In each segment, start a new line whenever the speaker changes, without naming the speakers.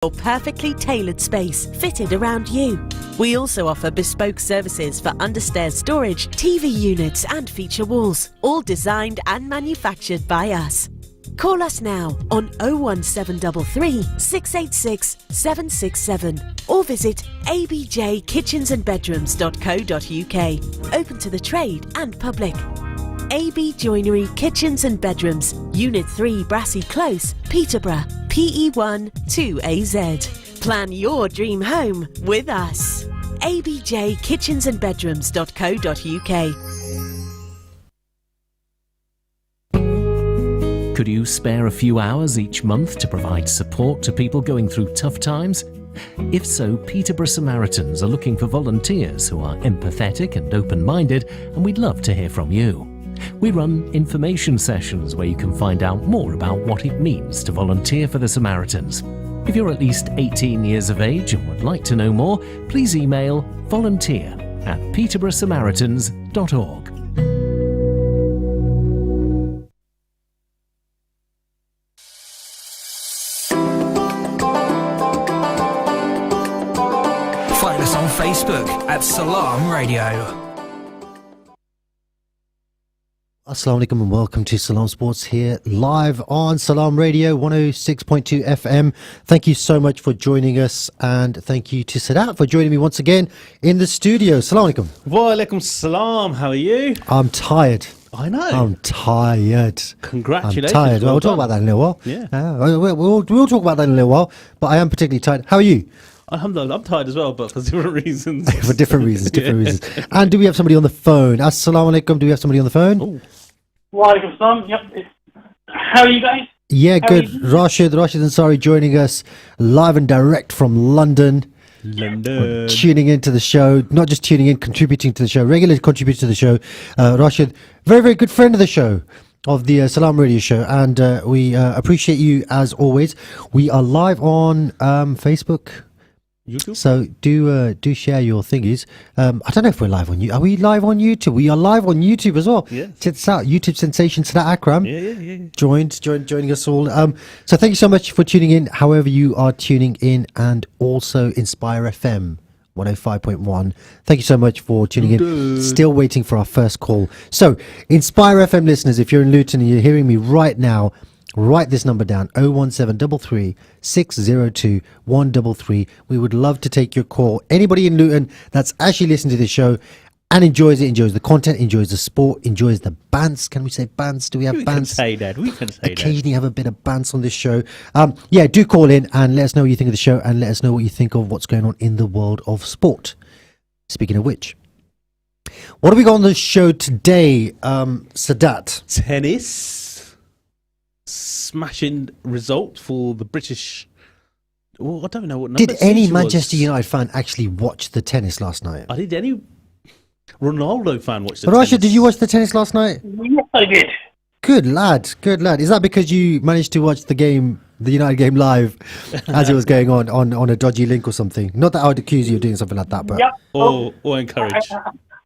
Your perfectly tailored space fitted around you. We also offer bespoke services for understairs storage, TV units and feature walls, all designed and manufactured by us. Call us now on 01733 686 767 or visit abjkitchensandbedrooms.co.uk. Open to the trade and public. AB Joinery Kitchens and Bedrooms, Unit 3 Brassey Close, Peterborough, PE1 2AZ. Plan your dream home with us. abjkitchensandbedrooms.co.uk.
Could you spare a few hours each month to provide support to people going through tough times? If so, Peterborough Samaritans are looking for volunteers who are empathetic and open-minded, and we'd love to hear from you. We run information sessions where you can find out more about what it means to volunteer for the Samaritans. If you're at least 18 years of age and would like to know more, please email volunteer@peterboroughsamaritans.org.
Find us on Facebook at Salaam Radio.
Assalamu alaikum and welcome to Salaam Sports here live on Salaam Radio 106.2 FM. Thank you so much for joining us, and thank you to Sadat for joining me once again in the studio. Assalamu alaikum.
Wa alaikum salam. How are you?
I'm tired.
I know.
I'm tired.
Congratulations.
I'm tired.
Well
We'll talk
done.
about that in a little while.
Yeah.
We'll talk about that in a little while, but I am particularly tired. How are you?
Alhamdulillah, I'm tired as well, but for different reasons.
For different reasons, reasons.
Yeah.
And do we have somebody on the phone? Assalamu alaikum. Do we have somebody on the phone?
Oh.
Wa alaikum salam. Yep. How are you guys?
Yeah,
How
good.
are you?
Rashid Ansari joining us live and direct from London.
London.
Tuning into the show, not just tuning in, contributing to the show, regular contributor to the show. Rashid, very, very good friend of the show, of the Salaam Radio show, and we appreciate you as always. We are live on Facebook.
YouTube?
So do share your thingies. I don't know if we're live on you. Are we live on YouTube? We are live on YouTube as well.
Yes.
Check this out. YouTube sensation Sadat Akram
Yeah.
joining us all. So thank you so much for tuning in, however you are tuning in, and also Inspire FM 105.1. Thank you so much for tuning in. Still waiting for our first call. So Inspire FM listeners, if you're in Luton and you're hearing me right now, write this number down: 01733 602 133. We would love to take your call. Anybody in Luton that's actually listening to this show and enjoys the content, enjoys the sport, enjoys the bants. Can we say bants? Do we have
We
bants?
can say that. We can say that.
Occasionally have a bit of bants on this show. Do call in and let us know what you think of the show, and let us know what you think of what's going on in the world of sport. Speaking of which, what do we got on the show today, Sadat?
Tennis. Smashing result for the British. Well, I don't know what number.
Did any
seed was.
Manchester United fan actually watch the tennis last night?
Did any Ronaldo fan watch the
Rasha,
tennis?
did you watch the tennis last night?
Yes, I did.
Good lad. Is that because you managed to watch the United game live as it was going on a dodgy link or something? Not that I would accuse you of doing something like that, but
Yep.
Or encourage?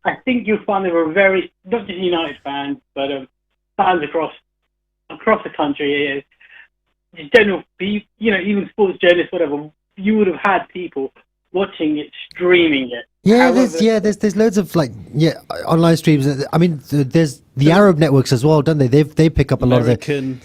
I think you'll find there were very, not just United fans, but fans across the country. Just general, even sports journalists, whatever. You would have had people watching it, streaming it.
yeah,
However,
there's loads of online streams. I mean, there's the Arab networks as well, don't they? They pick up a lot of
American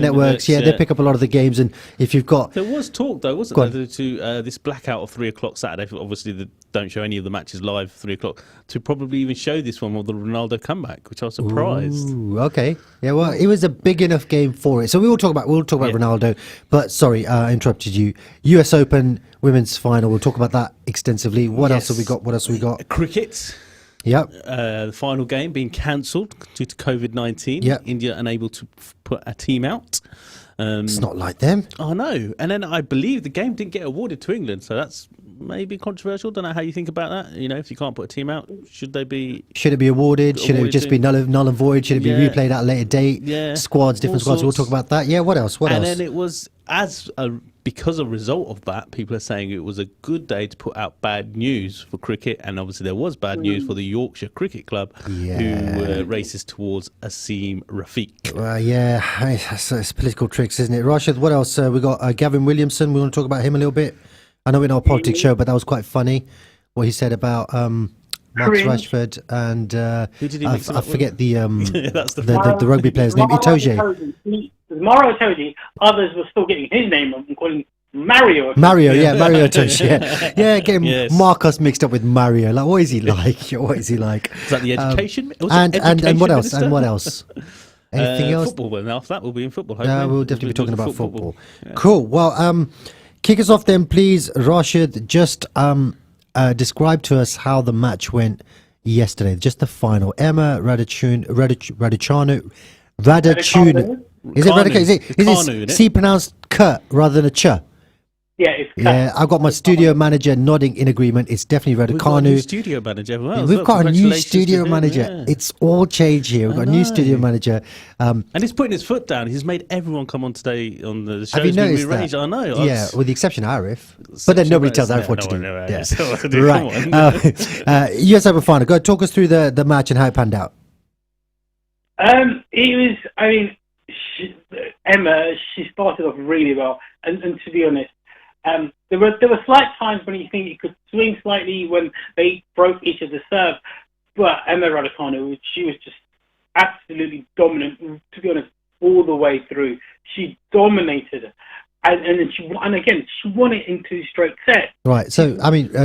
networks. Yeah, they pick up a lot of the games, and if you've got
There was talk, though, wasn't there, to this blackout of 3 o'clock Saturday. Obviously, they don't show any of the matches live 3 o'clock. To probably even show this one with the Ronaldo comeback, which I was surprised.
Ooh, okay. Yeah, well, it was a big enough game for it. So we'll talk about Ronaldo. But sorry, I interrupted you. US Open women's final. We'll talk about that extensively. What else have we got?
Cricket.
Yep.
The final game being cancelled due to COVID-19.
Yep.
India unable to put a team out.
It's not like them.
I know. And then I believe the game didn't get awarded to England, so that's maybe controversial. Don't know how you think about that. If you can't put a team out, should it be
awarded? Should it just be null and void? Should it be replayed at a later date?
Yeah.
Squads, different
All
squads. We'll
sorts.
talk about that. Yeah, what else?
And then it was, as because a result of that, people are saying it was a good day to put out bad news for cricket, and obviously there was bad news for the Yorkshire Cricket Club, who races towards Asim Rafiq.
It's political tricks, isn't it? Rashid, what else? We got Gavin Williamson. We want to talk about him a little bit. I know we're not a politics show, but that was quite funny what he said about Marcus Rashford and
Who did he mix it
I
up
forget
with? That's
the rugby player's name, Itoje.
Mario Itoje. Others were still getting his name and calling Mario.
Mario Itoje. Getting Marcus mixed up with Mario. Like, what is he like? What is he like?
Is that the education?
And what else? And what else? Anything else?
Football. Well, now that will be in football.
We'll definitely be talking about football. Yeah. Cool. Well, kick us off then, please, Rashid. Just describe to us how the match went yesterday. Just the final. Emma Raducanu. Is it C pronounced K rather than a Ch?
Yeah, it's K.
Yeah, I've got my studio manager nodding in agreement. It's definitely Raducanu.
We've got a new studio manager.
We've got a new studio manager. It's all changed here. We've got a new studio manager.
And he's putting his foot down. He's made everyone come on today on the show.
Have you noticed that?
I know.
Yeah, with the exception of Arif. But then nobody tells Arif what to do. Right. US Open final. Go talk us through the match and how it panned out.
It was, Emma, she started off really well. And to be honest, there were slight times when you think it could swing slightly when they broke each of the serve. But Emma Raducanu, she was just absolutely dominant, to be honest, all the way through. She dominated. And then she won it in 2 straight sets.
Right. So,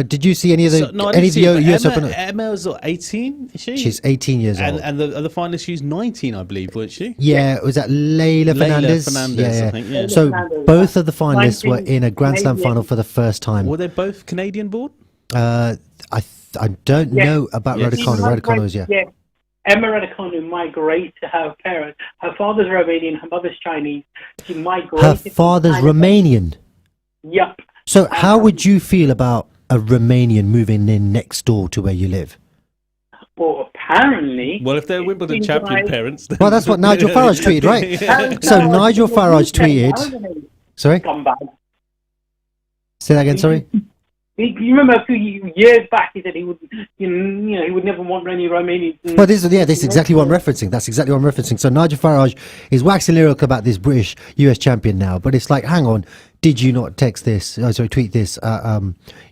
did you see any of the US Open?
Emma's 18, is she?
She's 18 years old.
And the finalist, she's 19, I believe, wasn't she?
Yeah, was that Layla Fernandez?
I think, yeah.
So, both of the finalists were in a Grand Slam final for the first time.
Were they both Canadian born?
I don't know about Raducanu. Raducanu's,
yeah. Emma Raducanu migrated to her parents. Her father's Romanian, her mother's Chinese. She migrated.
Her father's Romanian?
Yep.
So how would you feel about a Romanian moving in next door to where you live?
Well, apparently...
Well, if they're Wimbledon champion parents... Then...
Well, that's what Nigel Farage tweeted, right? So Nigel Farage tweeted... Sorry? Say that again, sorry?
You remember a few years back, he said he would, he would never want any Romanians.
Well, this is exactly what I'm referencing. That's exactly what I'm referencing. So Nigel Farage is waxing lyrical about this British US champion now, but it's like, hang on, did you not text this? Tweet this? At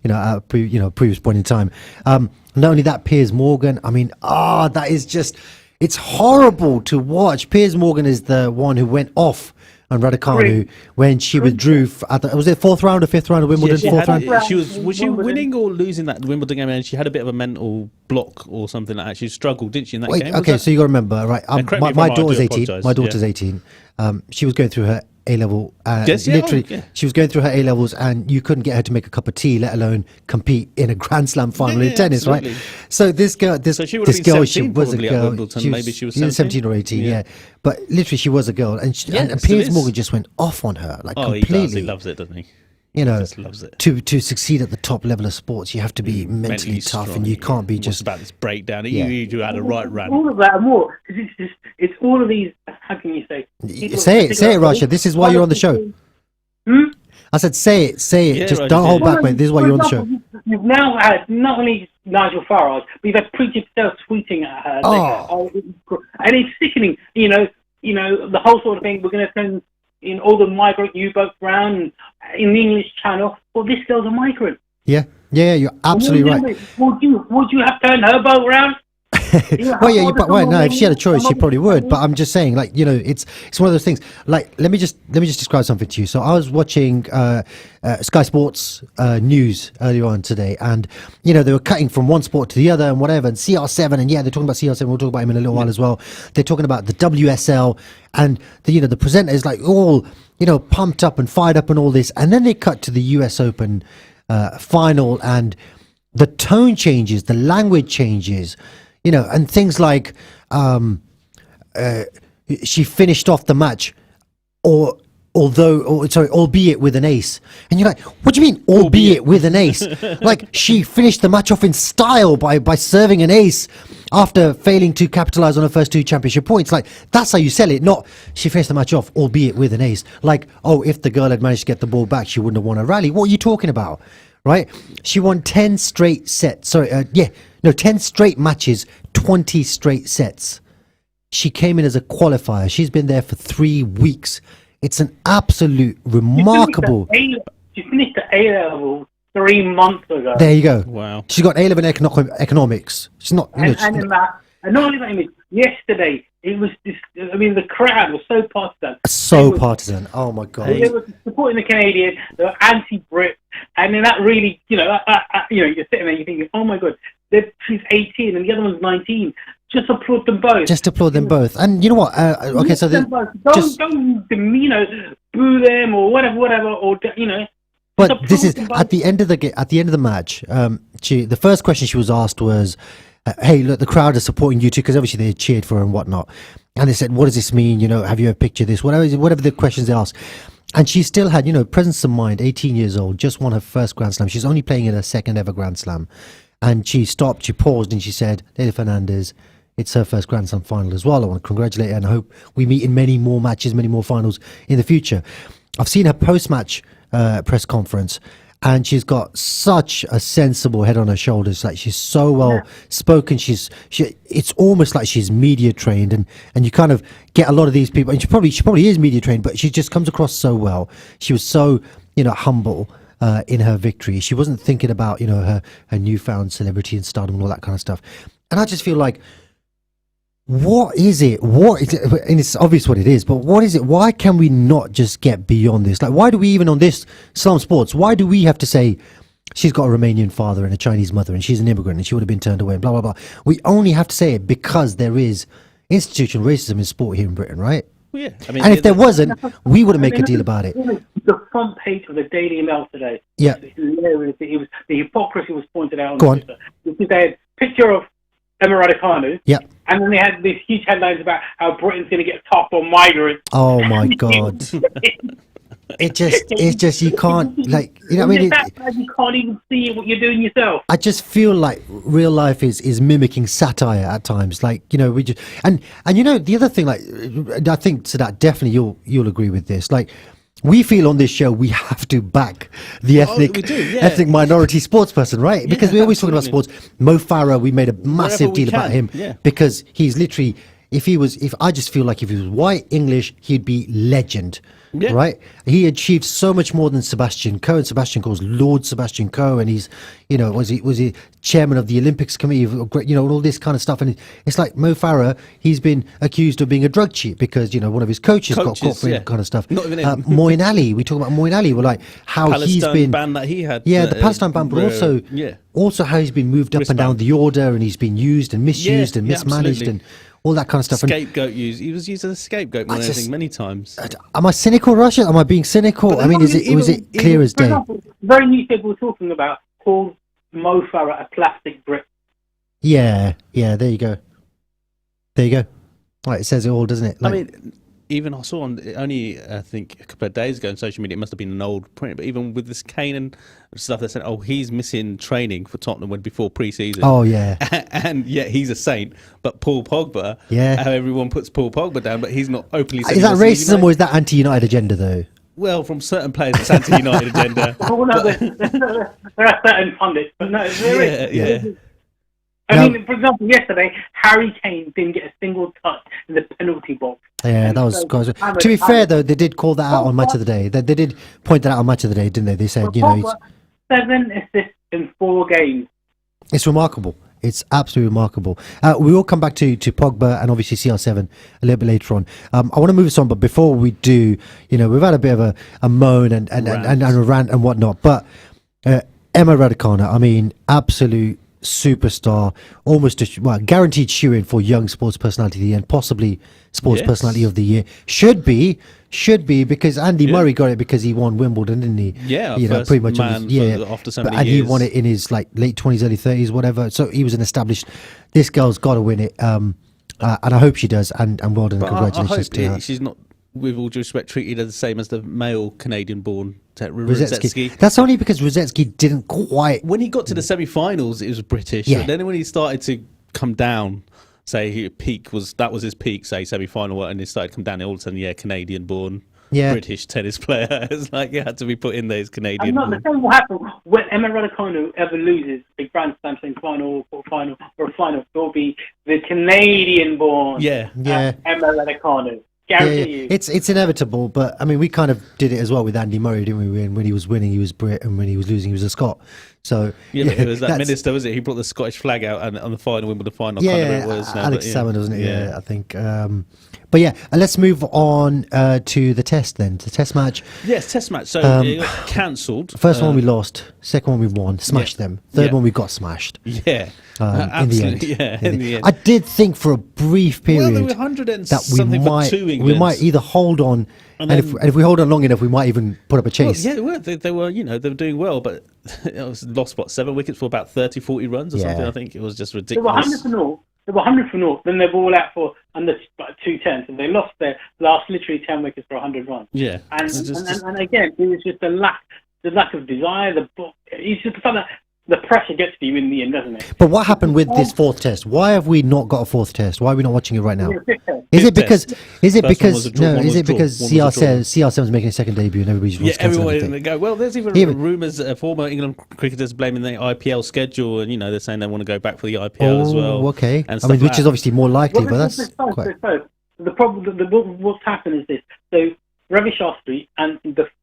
a previous point in time. Not only that, Piers Morgan. That is just, it's horrible to watch. Piers Morgan is the one who went off on Raducanu when she withdrew. Was it 4th round or 5th round of Wimbledon?
Yeah,
4th round.
Was she winning or losing that Wimbledon game? And she had a bit of a mental block or something like that. She struggled, didn't she, in that game?
Okay, so you got to remember, right? My daughter's 18. My daughter's 18. She was going through her A-level. She was going through her A-levels, and you couldn't get her to make a cup of tea, let alone compete in a Grand Slam final in tennis, absolutely. Right? So this girl, she was a girl.
Maybe she was 17
or 18, yeah. But literally, she was a girl, and Piers Morgan just went off on her, completely.
He loves it, doesn't he?
Just loves it. To succeed at the top level of sports, you have to be mentally tough, strong, and you can't be just
about this breakdown. You had a right run.
All of that and more, because it's all of these. How can you say?
Say it, Rasha. This is why you're on the show. I said, say it. Yeah, just don't hold back, mate. This is why you're on the show.
You've now had not only Nigel Farage, but you've had Preacher Patel tweeting at her. And it's sickening. The whole sort of thing. We're going to send in all the migrant U-boats round in the English Channel. Well, this girl's a migrant.
Yeah, you're absolutely right.
Would you have turned her boat round?
If she had a choice, she probably would. But I'm just saying, it's one of those things. Like, let me just describe something to you. So I was watching Sky Sports news earlier on today, and they were cutting from one sport to the other and whatever. And CR7, and they're talking about CR7. We'll talk about him in a little while as well. They're talking about the WSL, and the presenter is like all pumped up and fired up and all this, and then they cut to the US Open final, and the tone changes, the language changes. And things like she finished off the match, or albeit with an ace. And you're like, what do you mean, albeit with an ace? Like, she finished the match off in style by serving an ace after failing to capitalize on her first 2 championship points. Like, that's how you sell it, not she finished the match off, albeit with an ace. Like, oh, if the girl had managed to get the ball back, she wouldn't have won a rally. What are you talking about? Right? She won 10 straight sets. 10 straight matches, 20 straight sets. She came in as a qualifier. She's been there for 3 weeks. It's an absolute remarkable.
She finished the A level 3 months ago.
There you go.
Wow.
She's got A level in economics. She's not.
And in that, and not only that, yesterday it was this. I mean, the crowd was so partisan.
Partisan. Oh my god.
They were supporting the Canadians. They were anti-Brit, and then that really, you're sitting there, you're thinking, oh my god, she's 18 and the other one's 19. Just applaud them both. And you know what? Okay, so don't boo them or whatever, or
But this is at the end of the match. The first question she was asked was, "Hey, look, the crowd are supporting you too," because obviously they cheered for her and whatnot. And they said, "What does this mean? Have you a picture of this? Whatever the questions they asked." And she still had, presence of mind. 18 years old, just won her first Grand Slam. She's only playing in her second ever Grand Slam, and she stopped, she paused, and she said, "Leylah Fernandez, it's her first Grand Slam final as well. I want to congratulate her and I hope we meet in many more matches, many more finals in the future." I've seen her post-match press conference, and she's got such a sensible head on her shoulders. Like, she's so well spoken. It's almost like she's media trained, and you kind of get a lot of these people. And she probably is media trained, but she just comes across so well. She was so humble. In her victory, she wasn't thinking about her newfound celebrity and stardom and all that kind of stuff. And I just feel like, what is it? And it's obvious what it is, but what is it? Why can we not just get beyond this? Like, why do we even on this Salaam Sports, why do we have to say she's got a Romanian father and a Chinese mother and she's an immigrant and she would have been turned away and blah, blah, blah. We only have to say it because there is institutional racism in sport here in Britain, right?
Well, yeah.
And if there wasn't, we wouldn't make a deal about it.
The front page of the Daily Mail today.
Yeah.
The hypocrisy was pointed out on
Go on.
Twitter. They had a picture of Emma Raducanu.
Yeah.
And then they had these huge headlines about how Britain's going to get tough on migrants.
Oh my God. It's just, you can't, like, I mean,
you can't even see what you're doing yourself.
I just feel like real life is mimicking satire at times. Like, we just, and the other thing, like, I think, Sadat, definitely you'll agree with this. Like, we feel on this show we have to back the ethnic minority sports person, right? Because we're always talking about sports. Mo Farah, we made a massive deal about him because he's literally, if I just feel like if he was white English, he'd be legend. Yeah. Right, he achieved so much more than Sebastian Coe, and Sebastian Coe's Lord Sebastian Coe, and he's, was he chairman of the Olympics committee, all this kind of stuff. And it's like Mo Farah, he's been accused of being a drug cheat because one of his coaches got caught for it, kind of stuff. Not even Moeen Ali, we talk about Moeen Ali. We're like how
Palestine
he's been
ban that he had.
Yeah, the Palestine ban, but also how he's been moved up and down the order, and he's been used and misused and mismanaged and all that kind of stuff.
Scapegoat use. He was used as a scapegoat more than anything many times.
Am I cynical, Russia? Am I being cynical? I mean, was it clear as day?
Very newspaper we're talking about called Mo Farah a plastic brick.
Yeah, there you go. Right, it says it all, doesn't it? Like,
I mean, even I saw I think a couple of days ago on social media, it must have been an old print, but even with this Kane and stuff, they said, he's missing training for Tottenham before pre-season.
Oh, yeah.
And yet he's a saint. But Paul Pogba, how everyone puts Paul Pogba down, but he's not openly saying...
Is that racism or is that anti-United agenda, though?
Well, from certain players, it's anti-United agenda.
Oh, no, there are certain pundits, but no, there is.
Yeah.
I mean, for example, yesterday, Harry Kane didn't get a single touch in the penalty box.
Yeah, that was... To be fair, though, they did call that out on Match of the Day. They did point that out on Match of the Day, didn't they? They said, he's...
7 assists in 4 games.
It's remarkable. It's absolutely remarkable. We will come back to Pogba and obviously CR7 a little bit later on. I want to move this on, but before we do, we've had a bit of a moan and a rant and whatnot. But Emma Raducanu, I mean, absolute superstar, almost guaranteed shoe-in for young sports personality of the year and possibly sports personality of the year. Should be because Andy Murray got it because he won Wimbledon, didn't he?
Yeah,
pretty much.
After so many years.
He won it in his late 20s, early 30s, whatever. So he was an established. This girl's got to win it, and I hope she does. And well done, congratulations to her.
She's not with all due respect, treated as the same as the male Canadian-born
Rosetsky. That's only because Rosetsky didn't quite.
When he got to the semi-finals, it was British.
Yeah.
But then when he started to come down, say that was his peak, say semi-final, and he started to come down, all of a sudden, Canadian-born.
Yeah.
British tennis player. It's like it had to be put in there as Canadian.
And not the same will happen when Emma Raducanu ever loses a Grand Slam semi-final or final or a final. It will be the Canadian-born Emma Raducanu. Guarantee you.
It's inevitable, but I mean, we kind of did it as well with Andy Murray, didn't we? When he was winning, he was Brit, and when he was losing, he was a Scot. So
but it was that minister, was it? He brought the Scottish flag out and on the final Wimbledon final.
Yeah, Alex Salmon, wasn't it? Yeah, I think. But let's move on to the test then. The test match.
Yes, test match. So it got cancelled.
First one we lost. Second one we won. Smashed them. Third one we got smashed.
Yeah.
Absolutely.
In the end.
I did think for a brief period
there were 100 and
that
something for two Englands.
we might either hold on, and if we hold on long enough, we might even put up a chase.
Well, they were they were doing well, but it was lost 7 wickets for about 30, 40 runs or something. I think it was just ridiculous.
They were 100 for naught. Then they were all out for under 210, and they lost their last literally 10 wickets for 100 runs.
Yeah,
and again, it was just the lack of desire. It's just the fact that the pressure gets to you in the end, doesn't it?
But what happened with this fourth test? Why have we not got a fourth test? Why are we not watching it right now? Is it because CR7's making a second debut and everybody's just
everyone go, well, there's even rumours former England cricketers blaming the IPL schedule, and they're saying they want to go back for the IPL as well.
Okay, which is obviously more likely, but that's quite.
The problem. What's happened is this. So Ravi Shastri and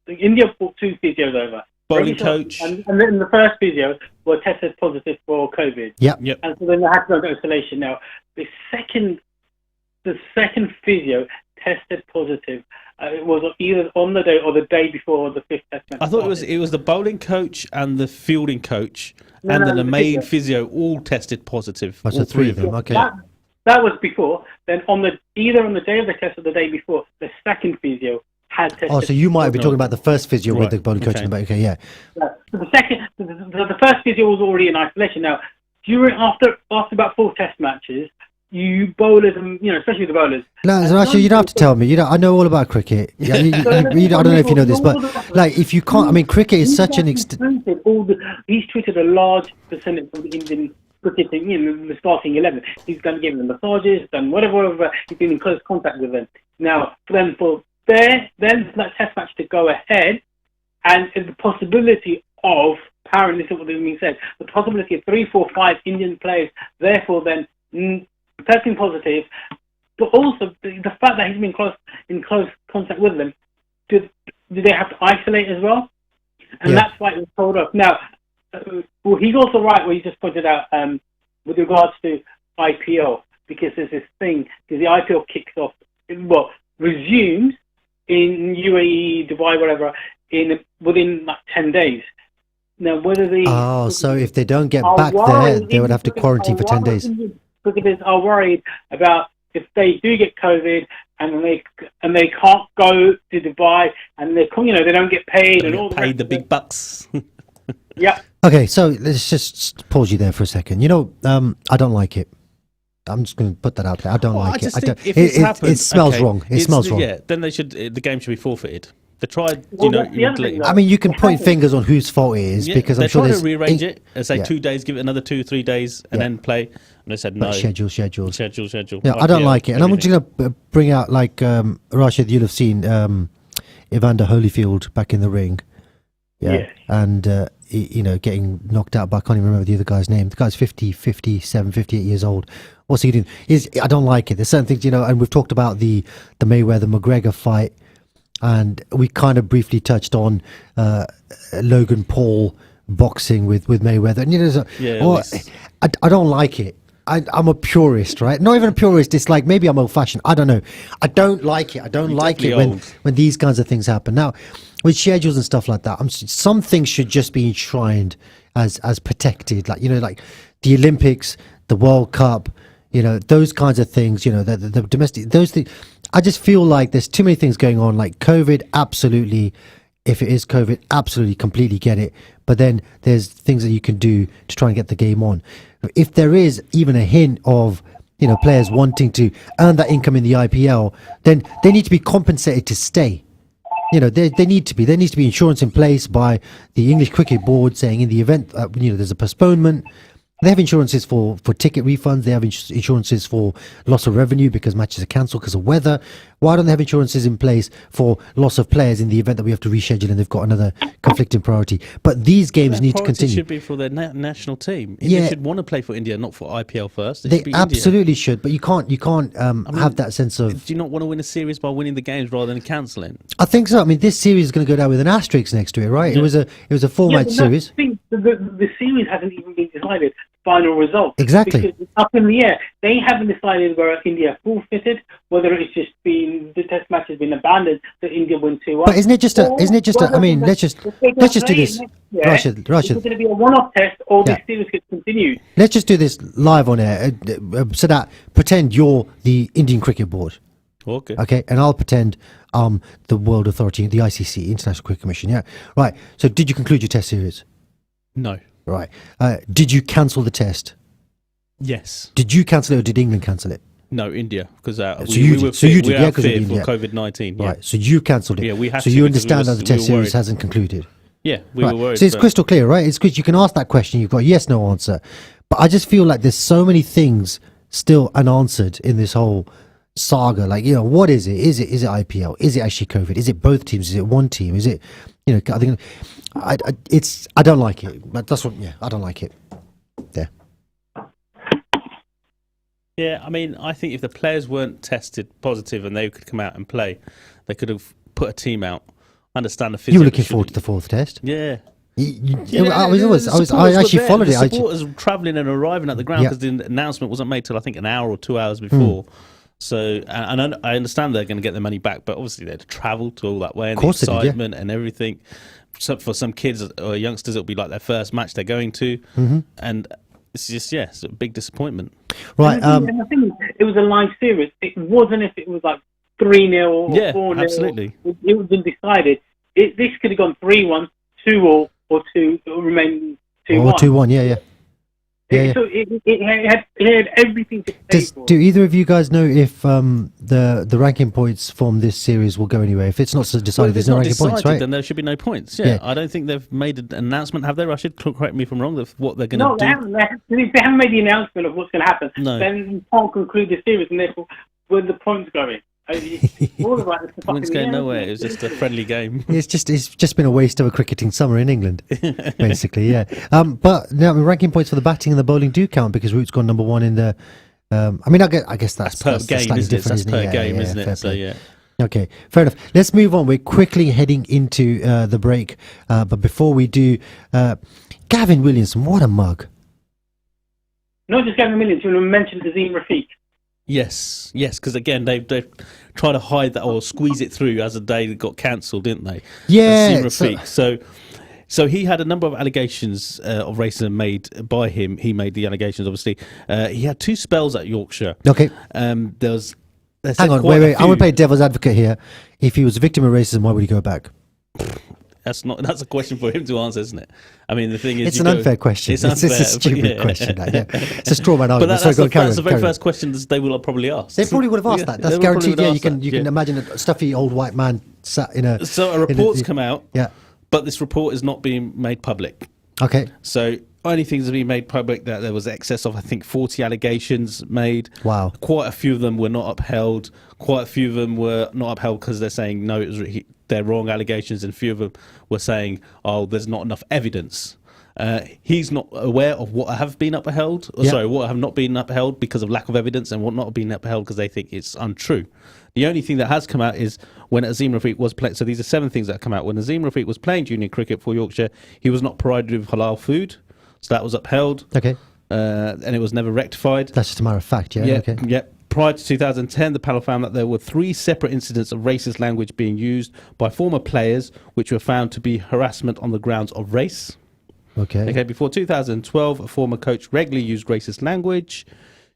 India brought 2 physios over.
Bowling coach.
And then the first physio were tested positive for COVID.
Yep.
And so then they had to go to isolation. Now, the second physio tested positive. It was either on the day or the day before the 5th test match.
I thought it was the bowling coach and the fielding coach and then the main physio all tested positive.
So 3 of them. Okay.
That was before. Then either on the day of the test or the day before, the second physio had tested.
Oh, so you might be talking about the first physio with the bowling coach in the back. Okay, yeah.
So the first physio was already in isolation. Now, after about 4 test matches, you bowlers, and especially the bowlers. No,
actually, you don't have to tell me. I know all about cricket. Yeah, I don't know if you know this, but if you can't, cricket is such an
he's tweeted a large percentage of the Indian cricket team, the starting 11. He's done giving them massages, done whatever. He's been in close contact with them. Now, then for that test match to go ahead, and the possibility of, apparently this is what is being said, the possibility of 3, 4, 5 Indian players, therefore then testing positive, but also the fact that he's been in close contact with them, do they have to isolate as well? And that's why it was told off. Now, he's also right what he just pointed out with regards to IPL, because there's this thing, because the IPL kicks off, resumes in UAE, Dubai, whatever, within 10 days. Now, whether
so if they don't get back there, they would have to quarantine for 10 days.
Cricketers are worried about if they do get COVID and they can't go to Dubai and they don't get paid and all
paid the big bucks.
Yeah.
Okay, so let's just pause you there for a second. I don't like it. I'm just going to put that out there. I don't like it. It smells wrong. It smells wrong.
Yeah, then the game should be forfeited. They tried,
you can point fingers on whose fault it is because I'm sure
they're trying to rearrange it and say 2 days, give it another 2, 3 days, and then play. And they said no.
Schedule.
Yeah,
I don't like it, and I'm just going to bring out Rashid. You'll have seen Evander Holyfield back in the ring. Yeah. And getting knocked out by, I can't even remember the other guy's name. The guy's 57, 58 years old. What's he doing? I don't like it. There's certain things, and we've talked about the Mayweather-McGregor fight. And we kind of briefly touched on Logan Paul boxing with Mayweather. And I don't like it. I'm a purist, right? Not even a purist. It's like maybe I'm old-fashioned. I don't know. I don't like it. I don't like it when these kinds of things happen. Now, with schedules and stuff like that, some things should just be enshrined as protected. Like the Olympics, the World Cup, those kinds of things. The domestic, those things. I just feel like there's too many things going on. Like COVID, absolutely. If it is COVID, absolutely, completely get it. But then there's things that you can do to try and get the game on. If there is even a hint of players wanting to earn that income in the IPL, then they need to be compensated to stay. They need to be. There needs to be insurance in place by the English Cricket Board, saying in the event there's a postponement. They have insurances for ticket refunds. They have insurances for loss of revenue because matches are cancelled because of weather. Why don't they have insurances in place for loss of players in the event that we have to reschedule and they've got another conflicting priority? But these games need to continue.
Should be for their national team. India should want to play for India, not for IPL first.
They absolutely should, but you can't have that sense of.
Do you not want to win a series by winning the games rather than cancelling?
I think so. I mean, this series is going to go down with an asterisk next to it, right? Yeah. It was a 4-match series.
The series hasn't even been decided. Final result.
Exactly.
Because it's up in the air. They haven't decided whether India forfeited, whether it's just been the test match has been abandoned, so India win 2-1.
But isn't it just I mean, let's just do this. Rashid.
It's going to be a one-off test, or this series gets continued.
Let's just do this live on air. Sadat, pretend you're the Indian Cricket Board.
Okay.
Okay, and I'll pretend the World Authority, the ICC, International Cricket Commission. Yeah. Right. So, did you conclude your test series?
No.
Right. Did you cancel the test?
Yes.
Did you cancel it or did England cancel it?
No, India, because
you did
for COVID-19. Yeah.
Right. So you cancelled it.
Yeah, we had
so
to.
You understand that the test series hasn't concluded.
Yeah, we were worried.
So it's crystal clear, right? It's good. You can ask that question. You've got a yes, no answer. But I just feel like there's so many things still unanswered in this whole saga. Like, what is it? Is it IPL? Is it actually COVID? Is it both teams? Is it one team? Is it, I think I don't like it. That's what. Yeah, I don't like it. Yeah.
Yeah, I mean, I think if the players weren't tested positive and they could come out and play, they could have put a team out. Understand the physio.
You were looking forward to the fourth test.
Yeah.
I actually followed it.
The supporters travelling and arriving at the ground because the announcement wasn't made till I think an hour or 2 hours before. So, and I understand they're going to get their money back, but obviously they had to travel to all that way and the excitement and everything. So for some kids or youngsters, it'll be like their first match they're going to, and it's just it's a big disappointment.
Right.
And I think it was a live series. It wasn't if it was like 3-0 or 4-0.
Absolutely.
It was been decided. This could have gone 3-1, 2-2, or 2. It will remain 2-1.
Or 2-1. Yeah.
So it had everything to play for.
Do either of you guys know if the ranking points from this series will go anywhere? If it's not decided, there's no ranking points, right?
Then there should be no points. Yeah. I don't think they've made an announcement. Have they, Rashid? Correct me if I'm wrong. Of what they're going to do.
No, they haven't made the announcement of what's going to happen.
No.
Then you can't conclude the series, and therefore, where the points going?
Points going nowhere. It was just a friendly game.
It's just been a waste of a cricketing summer in England, basically. Yeah. But now ranking points for the batting and the bowling do count because Root's gone number one in the. I guess that's
per game, isn't it? That's per game, isn't it? So yeah.
Okay, fair enough. Let's move on. We're quickly heading into the break, but before we do, Gavin Williamson, what a mug!
Not just Gavin Williamson. You mentioned Azim Rafiq.
Yes, because again they try to hide that or squeeze it through as the day got cancelled, didn't they?
Yeah.
So he had a number of allegations of racism made by him. He made the allegations, obviously. He had 2 spells at Yorkshire.
Okay.
Hang
on, wait. I'm going to play devil's advocate here. If he was a victim of racism, why would he go back?
That's a question for him to answer, isn't it? I mean, the thing is,
it's an unfair question. It's a stupid question. It's a straw man argument.
But that's the very first question that they will probably ask.
They probably would have asked that. That's guaranteed. Yeah, you can imagine a stuffy old white man sat in a.
So a report's come out.
Yeah.
But this report is not being made public.
Okay.
So only things have been made public that there was excess of, I think, 40 allegations made.
Wow.
Quite a few of them were not upheld. Quite a few of them were not upheld because they're saying no, they're wrong allegations, and a few of them were saying, oh, there's not enough evidence. He's not aware of what have been upheld, what have not been upheld because of lack of evidence, and what not been upheld because they think it's untrue. The only thing that has come out is when Azim Rafiq was playing. So these are 7 things that have come out. When Azim Rafiq was playing junior cricket for Yorkshire, he was not provided with halal food, so that was upheld.
Okay.
And it was never rectified.
That's just a matter of fact, yeah. Okay.
Yeah. Prior to 2010, the panel found that there were 3 separate incidents of racist language being used by former players, which were found to be harassment on the grounds of race.
Okay.
Before 2012, a former coach regularly used racist language.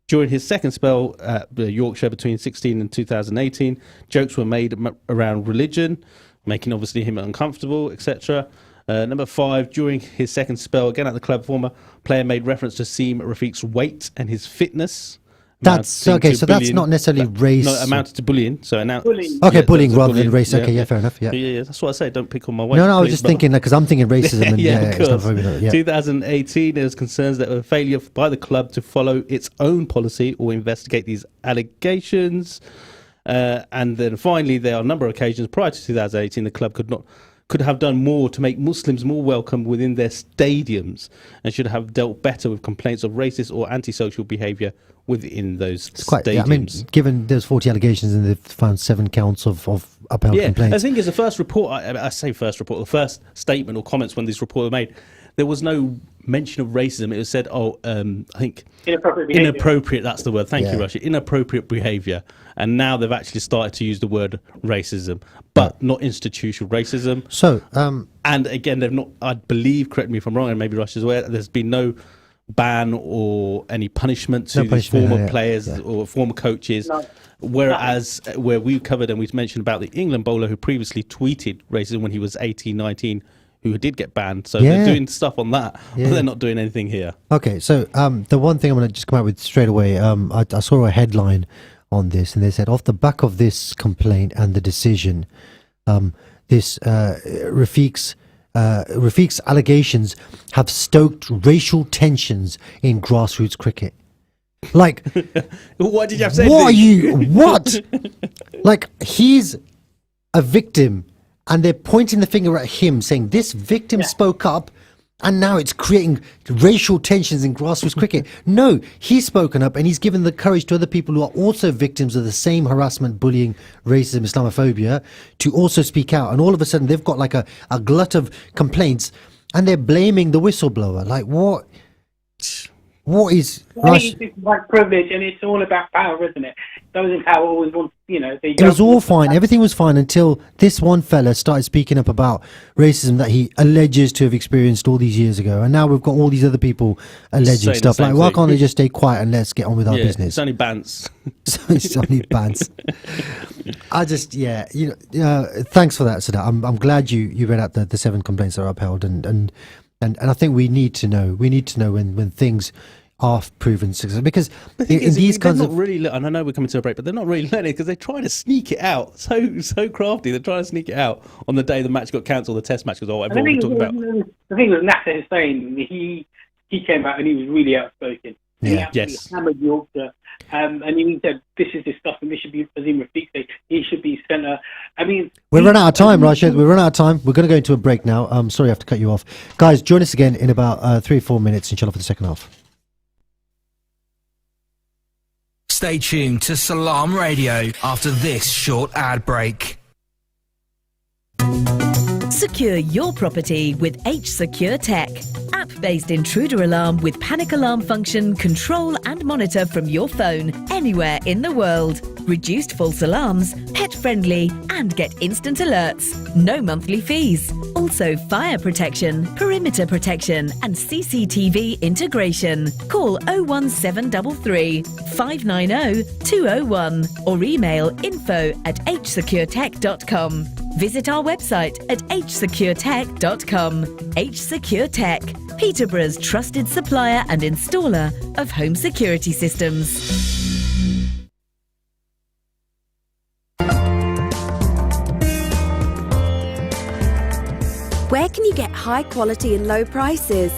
During his second spell at Yorkshire between 2016 and 2018, jokes were made around religion, making obviously him uncomfortable, etc. Number 5, during his second spell again at the club, former player made reference to Azim Rafiq's weight and his fitness,
That's
amounting
okay.
to
So that's
bullying.
not necessarily race.
No, amounted to bullying. So
Bullying.
Okay,
yeah,
bullying
that's
rather than
bullying.
race. Okay, yeah, fair enough. Yeah.
Yeah, that's what I say. Don't pick on my weight.
No, I was
please,
just
but-
thinking because I'm thinking racism and
yeah, of course.
Islamophobia. Yeah.
2018, there was concerns that a failure by the club to follow its own policy or investigate these allegations. And then finally, there are a number of occasions prior to 2018, the club could have done more to make Muslims more welcome within their stadiums and should have dealt better with complaints of racist or antisocial behaviour within those stadiums.
Yeah, I mean, given there's 40 allegations and they've found 7 counts of upheld complaints.
I think it's the first report, I say first report, the first statement or comments when this report was made, there was no mention of racism. It was said, I think
Inappropriate behaviour.
inappropriate, that's the word. Thank
Yeah.
you, Rashid. Inappropriate behaviour. And now they've actually started to use the word racism, but not institutional racism.
So,
And again, they've not, I believe, correct me if I'm wrong, and maybe Rashid's aware, there's been no ban or any punishment to
No
these
punishment,
former
yeah,
players
yeah.
or former coaches.
No.
Whereas where we covered and we mentioned about the England bowler who previously tweeted racism when he was 18, 19, who did get banned. So
Yeah.
they're doing stuff on that,
Yeah.
but they're not doing anything here.
okay, so the one thing I'm going to just come out with straight away, I saw a headline on this, and they said, off the back of this complaint and the decision, this Rafiq's allegations have stoked racial tensions in grassroots cricket. Like,
What did you have to say?
what are you? What? Like, he's a victim, and they're pointing the finger at him, saying this victim spoke up, and now it's creating racial tensions in grassroots cricket. No, he's spoken up, and he's given the courage to other people who are also victims of the same harassment, bullying, racism, Islamophobia, to also speak out. And all of a sudden, they've got like a glut of complaints, and they're blaming the whistleblower. Like, what? What is Rush?
It's white privilege, and it's all about power, isn't it? Those in power always want,
It was all fine. Everything was fine until this one fella started speaking up about racism that he alleges to have experienced all these years ago, and now we've got all these other people alleging
Saying the
stuff.
same
Like, why
thing.
can't they just stay quiet and let's get on with our
Yeah,
business?
it's only bans.
So it's only bans. I just, thanks for that, Sadat. I'm glad you read out the 7 complaints that are upheld, and I think we need to know. We need to know when things are proven successful, because
The thing
in
is,
these
they're
kinds
not
of
really, and I know we're coming to a break, but they're not really learning because they're trying to sneak it out. So crafty. They're trying to sneak it out on the day the match got cancelled, the test match, because everyone was talking about.
The thing was Nasser Hussain. He came out and he was really outspoken.
Yeah.
He absolutely
Yes.
hammered Yorkshire, and he said, "This is disgusting. This should be Azim Rafiq. He should be centre." I mean,
We're running out of time, Rashid. We're running out of time. We're going to go into a break now. Sorry, I have to cut you off. Guys, join us again in about 3 or 4 minutes, inshallah, for the second half.
Stay tuned to Salaam Radio after this short ad break.
Secure your property with H Secure Tech. App-based intruder alarm with panic alarm function, control and monitor from your phone anywhere in the world. Reduced false alarms, pet-friendly and get instant alerts. No monthly fees. Also fire protection, perimeter protection and CCTV integration. Call 01733 590 201 or email info@hsecuretech.com. Visit our website at hsecuretech.com. H Secure Tech, Peterborough's trusted supplier and installer of home security systems.
Where can you get high quality and low prices?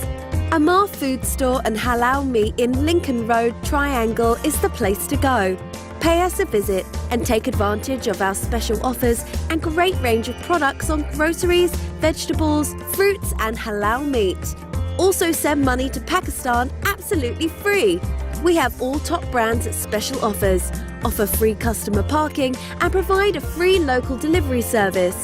Amar Food Store and Halal Meat in Lincoln Road, Triangle is the place to go. Pay us a visit and take advantage of our special offers and great range of products on groceries, vegetables, fruits and halal meat. Also send money to Pakistan absolutely free. We have all top brands at special offers, offer free customer parking and provide a free local delivery service.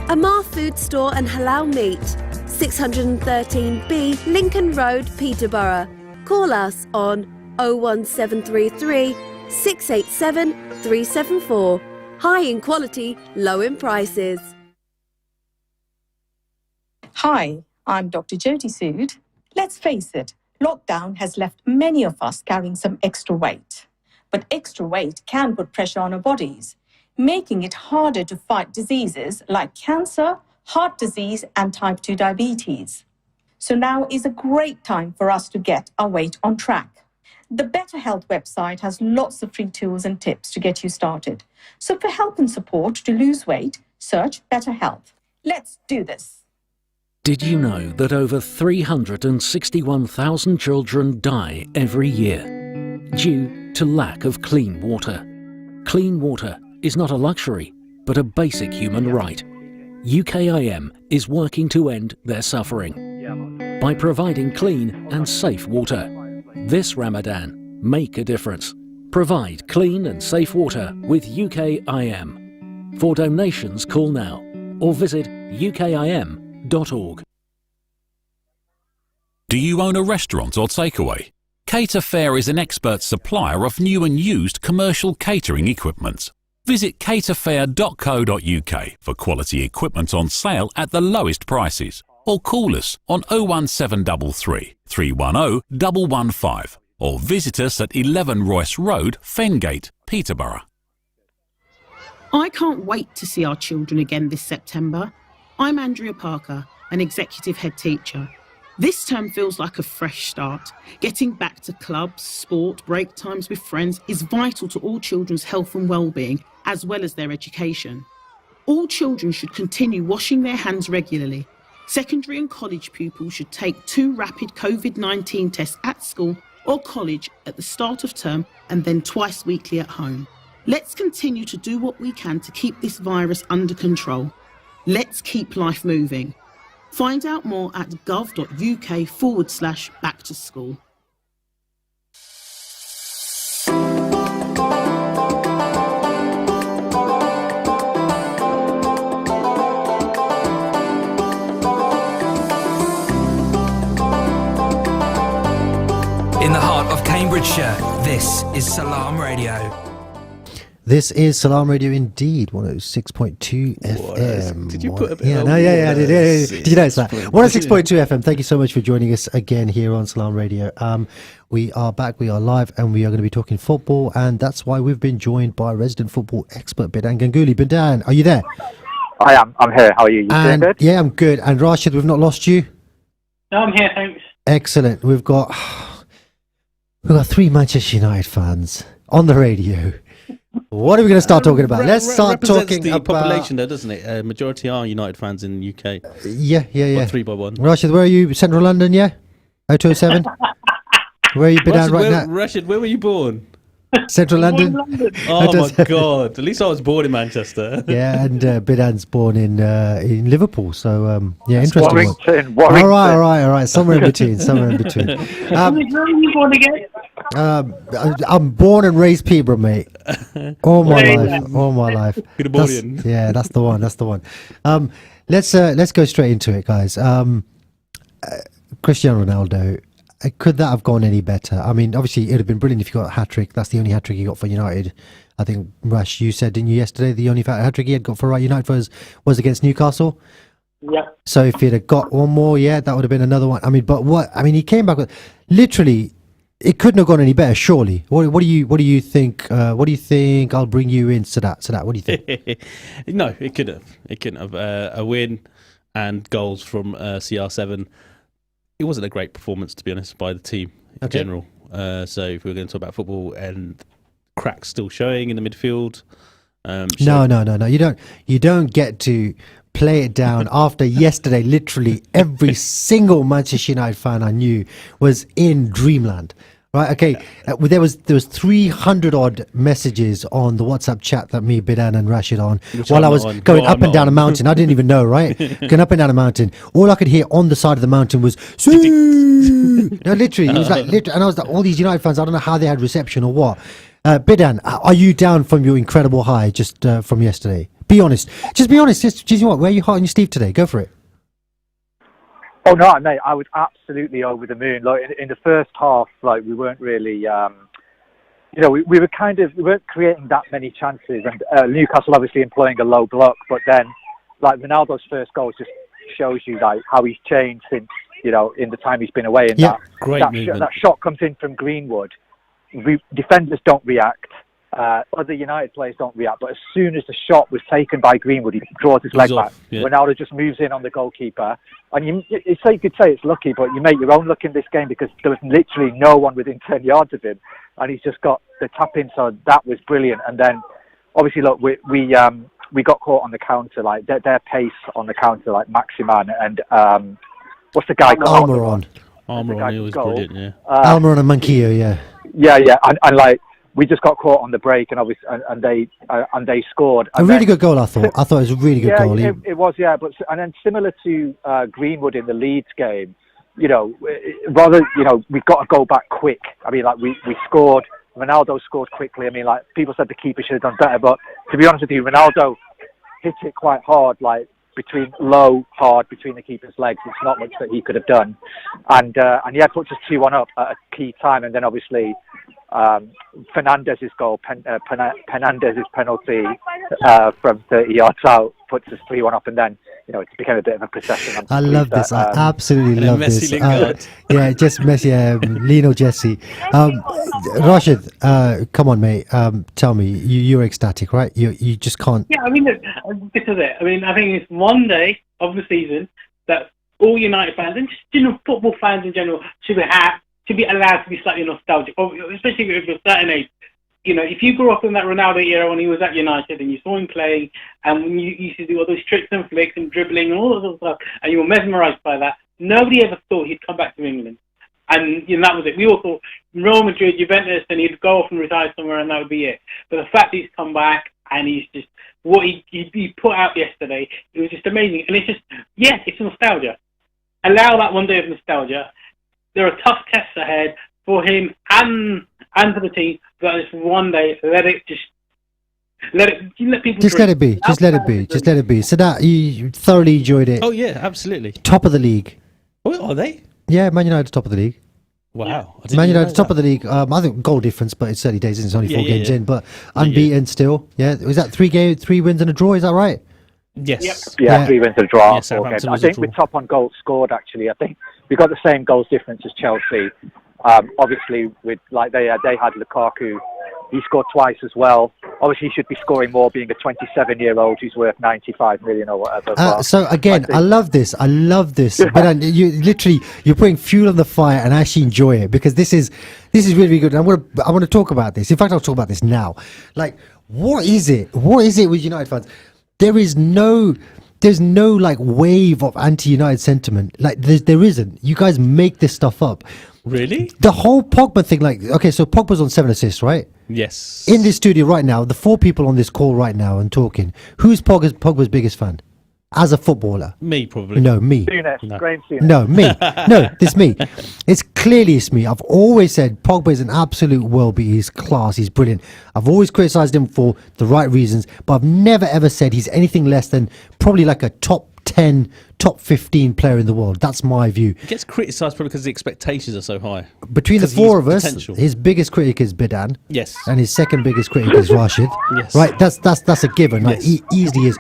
Amar Food Store and Halal Meat, 613B Lincoln Road, Peterborough. Call us on 01733 687 374. High in quality, low in prices.
Hi, I'm Dr. Jyoti Sood. Let's face it, lockdown has left many of us carrying some extra weight. But extra weight can put pressure on our bodies, making it harder to fight diseases like cancer, heart disease, and type 2 diabetes. So now is a great time for us to get our weight on track. The Better Health website has lots of free tools and tips to get you started. So for help and support to lose weight, search Better Health. Let's do this.
Did you know that over 361,000 children die every year due to lack of clean water? Clean water is not a luxury, but a basic human right. UKIM is working to end their suffering by providing clean and safe water. This Ramadan, make a difference. Provide clean and safe water with UKIM. For donations, call now or visit ukim.org.
Do you own a restaurant or takeaway? Cater Fair is an expert supplier of new and used commercial catering equipment. Visit caterfair.co.uk for quality equipment on sale at the lowest prices, or call us on 01733 310 115 or visit us at 11 Royce Road, Fengate, Peterborough.
I can't wait to see our children again this September. I'm Andrea Parker, an executive head teacher. This term feels like a fresh start. Getting back to clubs, sport, break times with friends is vital to all children's health and well-being, as well as their education. All children should continue washing their hands regularly. Secondary and college pupils should take 2 rapid COVID-19 tests at school or college at the start of term and then twice weekly at home. Let's continue to do what we can to keep this virus under control. Let's keep life moving. Find out more at gov.uk/back to school.
In the heart of Cambridgeshire, this is Salaam Radio.
This is Salaam Radio indeed, 106.2 FM.
Did you put a bit
Yeah,
of
no, yeah, I did. Did you notice that?
Brilliant.
106.2 FM. Thank you so much for joining us again here on Salaam Radio. We are back, we are live, and we are going to be talking football, and that's why we've been joined by resident football expert Bidan Ganguly. Bidan, are you there?
I am. I'm here. How are you? You doing good?
Yeah, I'm good. And Rashid, we've not lost you?
No, I'm here, thanks.
Excellent. We've got 3 Manchester United fans on the radio. What are we going to start talking about? Let's start talking
the
about
population there, doesn't it? Majority are United fans in the UK.
Yeah.
3-1.
Rashid, where are you? Central London, yeah? 0207? Where are you been at right now?
Rashid, where were you born?
Central London?
Oh my God! At least I was born in Manchester.
Yeah, and Bidan's born in Liverpool, so yeah, interesting.
Warrington.
All right. Somewhere in between.
Where are you born again?
I'm born and raised Peterborough, mate. All my life. Yeah, that's the one. Let's go straight into it, guys. Cristiano Ronaldo. Could that have gone any better? I mean, obviously, it would have been brilliant if you got a hat-trick. That's the only hat-trick he got for United. I think, Rash, you said, didn't you, yesterday, the only hat-trick he had got for United was against Newcastle?
Yeah.
So if he'd have got one more, yeah, that would have been another one. I mean, he came back with, literally, it couldn't have gone any better, surely. What do you think? What do you think? I'll bring you in, Sadat. What do you think?
No, it couldn't have. A win and goals from CR7. It wasn't a great performance, to be honest, by the team in general. So if we're going to talk about football, and cracks still showing in the midfield.
No. You don't get to play it down after yesterday. Literally every single Manchester United fan I knew was in dreamland. Right, okay. There was 300 odd messages on the WhatsApp chat that me, Bidan, and Rashid on while I was going up and down a mountain. I didn't even know, right? Going up and down a mountain. All I could hear on the side of the mountain was no, literally. It was like and I was like, all these United fans. I don't know how they had reception or what. Bidan, are you down from your incredible high just from yesterday? Be honest. Just be honest. Just you know what? Where are you hot on your sleeve today? Go for it.
Oh no, mate! I was absolutely over the moon. Like in the first half, like we weren't really, we weren't creating that many chances. And Newcastle obviously employing a low block, but then like Ronaldo's first goal just shows you like how he's changed since in the time he's been away. And that shot comes in from Greenwood. Defenders don't react. other United players don't react, but as soon as the shot was taken by Greenwood, he draws his leg back.
Yeah.
Ronaldo just moves in on the goalkeeper. And you could say it's lucky, but you make your own luck in this game because there was literally no one within 10 yards of him. And he's just got the tap in, so that was brilliant. And then, obviously, look, we got caught on the counter, like their pace on the counter, like Maximan and what's the guy called?
Almiron, he was brilliant, yeah.
Almiron and Manquillo, yeah.
Yeah, and like we just got caught on the break, and obviously, and they scored.
A really good goal, I thought. I thought it was a really good goal.
It was, yeah. But and then similar to Greenwood in the Leeds game, you know, we've got to go back quick. I mean, like we scored. Ronaldo scored quickly. I mean, like people said the keeper should have done better, but to be honest with you, Ronaldo hit it quite hard, like hard between the keeper's legs. It's not much that he could have done, and yeah, puts us 2-1 up at a key time, and then obviously Fernandez's goal, Fernandez's penalty from 30 yards out puts us 3-1 up, and then it became a bit of a procession.
I love this. I absolutely love this. Yeah, just Messi, Lino Jesse. Rashid, come on, mate. Tell me, you're ecstatic, right? You just can't.
Yeah, I mean, this is it. I mean, I think it's one day of the season that all United fans and just football fans in general should be allowed to be slightly nostalgic, especially if you're a certain age. If you grew up in that Ronaldo era when he was at United and you saw him playing and when you used to do all those tricks and flicks and dribbling and all that sort of stuff, and you were mesmerised by that, nobody ever thought he'd come back to England. And that was it. We all thought Real Madrid, Juventus, and he'd go off and retire somewhere and that would be it. But the fact he's come back and he's just, what he put out yesterday, it was just amazing. And it's just, yeah, it's nostalgia. Allow that one day of nostalgia. There are tough tests ahead for him and for the team, but this one day, let people
just let it be. Just let it be. Just let it be. Sadat, you thoroughly enjoyed it.
Oh yeah, absolutely.
Top of the league.
Oh, are they?
Yeah, Man United top of the league.
Wow.
Man United top of the league. I think goal difference, but it's 30 days. It's only 4 games in, but unbeaten still. Yeah, was that 3 wins and a draw? Is that right?
Yes.
Yep. Yeah, 3 wins and a draw.
Yes,
I think we're top on goals scored. Actually, I think we got the same goals difference as Chelsea. Obviously, with they had Lukaku, he scored twice as well. Obviously, he should be scoring more, being a 27-year-old who's worth 95 million or whatever.
So again, I love this. But you're putting fuel on the fire, and I actually enjoy it because this is really, really good. I want to talk about this. In fact, I'll talk about this now. Like, what is it? What is it with United fans? There's no like wave of anti-United sentiment. Like there isn't. You guys make this stuff up.
Really?
The whole Pogba thing, like, okay, so Pogba's on 7 assists, right?
Yes.
In this studio right now, the 4 people on this call right now and talking, who's Pogba's biggest fan? As a footballer?
Me, probably.
No, me.
Graham Souness.
No, me. No, it's me. It's me. I've always said Pogba is an absolute world beater. He's class. He's brilliant. I've always criticised him for the right reasons, but I've never ever said he's anything less than probably like a top 10, top 15 player in the world. That's my view.
He gets criticised probably because the expectations are so high.
Between the 4 of us, his biggest critic is Bidan.
Yes.
And his second biggest critic is Rashid.
Yes.
Right? That's a given. Like,
Yes.
he easily is.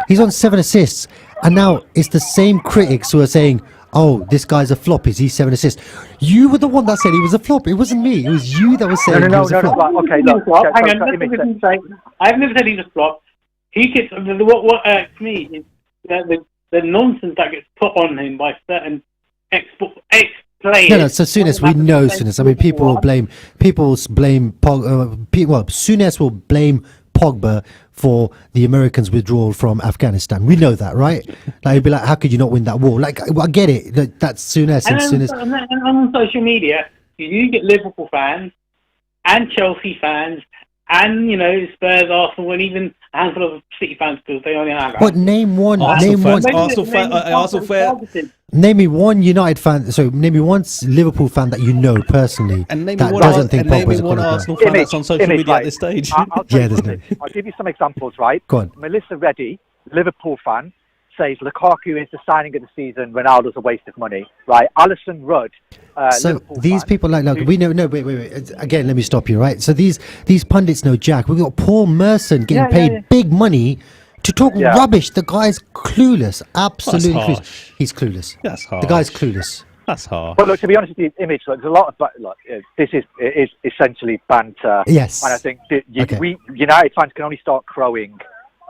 He's on 7 assists. And now it's the same critics who are saying, oh, this guy's a flop. Is he 7 assists? You were the one that said he was a flop. It wasn't me. It was you that was saying he was a flop.
No. Okay, look.
Hang on. I've never said he's a flop. He gets what irks me is the nonsense that gets put on him by certain ex-players.
No. So Souness, we know Souness. I mean, people will blame Pogba. Souness will blame Pogba for the Americans' withdrawal from Afghanistan. We know that, right? Like, he'd be like, how could you not win that war? Like, I get it. That's Souness.
And on social media, you get Liverpool fans and Chelsea fans and, Spurs, Arsenal, and even a handful of City fans because they only have...
What, name one... Name me one United fan... So, name me one Liverpool fan that you know personally
and name
that
me
doesn't think Pogba's a
one
quality
Arsenal
player.
fan that's on social media at this stage.
I'll give you some examples, right?
Go on.
Melissa Reddy, Liverpool fan, says Lukaku is the signing of the season, Ronaldo's a waste of money, right? Alison Rudd,
so
Liverpool
these
fan,
people we know. No, wait. Again, let me stop you. Right. So these pundits know Jack. We've got Paul Merson getting paid big money to talk rubbish. The guy's clueless. Absolutely clueless. He's clueless.
That's harsh.
The guy's clueless.
That's hard.
But look, to be honest with you, Image, there's a lot of this is essentially banter.
Yes.
And I think that we United fans can only start crowing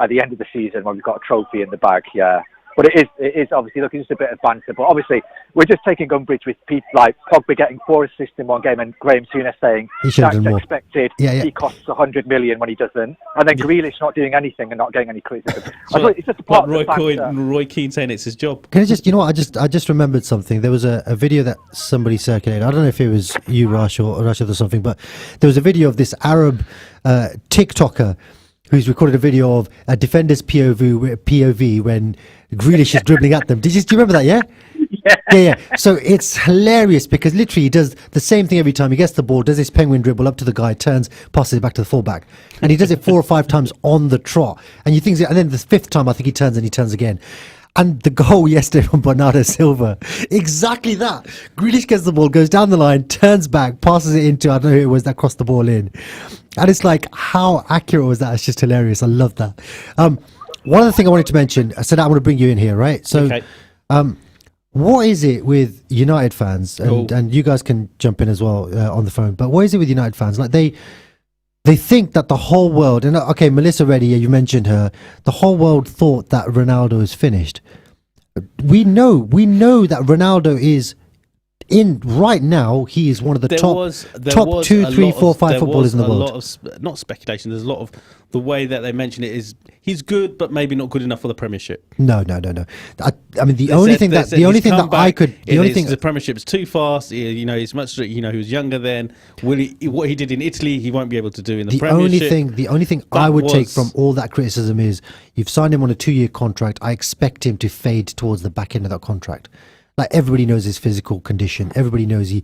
at the end of the season when we've got a trophy in the bag. Yeah. But it is obviously, look, it's just a bit of banter. But obviously, we're just taking umbrage with people like Pogba getting 4 assists in one game and Graham Souness saying that's expected. He costs 100 million when he doesn't. And then Grealish not doing anything and not getting any criticism. It's just a part of the banter.
Roy Keane saying it's his job.
Can I just, you know what, I just remembered something. There was a video that somebody circulated. I don't know if it was you, Rashid, or something, but there was a video of this Arab TikToker who's recorded a video of a defender's POV when Grealish is dribbling at them. Do you remember that, yeah? Yeah. So it's hilarious because literally he does the same thing every time. He gets the ball, does his penguin dribble up to the guy, turns, passes it back to the fullback. And he does it 4 or 5 times on the trot. And you think, and then the 5th time, I think he turns and he turns again. And the goal yesterday from Bernardo Silva, exactly that. Grealish gets the ball, goes down the line, turns back, passes it into, I don't know who it was that crossed the ball in. And it's like, how accurate was that? It's just hilarious. I love that. One other thing I wanted to mention, I said I want to bring you in here, right? So, what is it with United fans, and you guys can jump in as well on the phone, but what is it with United fans? Like they think that the whole world, and okay, Melissa Reddy, you mentioned her, the whole world thought that Ronaldo is finished. We know that Ronaldo is in right now. He is one of the top 2, 3, 4, 5 footballers in the world.
There was a lot of, not speculation, there's a lot of, the way that they mention it is he's good, but maybe not good enough for the Premiership.
No. I mean, the only thing that
the Premiership's too fast. He's much. He was younger then. What he did in Italy, he won't be able to do in the Premiership.
The only thing I would take from all that criticism is you've signed him on a 2-year contract. I expect him to fade towards the back end of that contract. Like everybody knows his physical condition. Everybody knows he's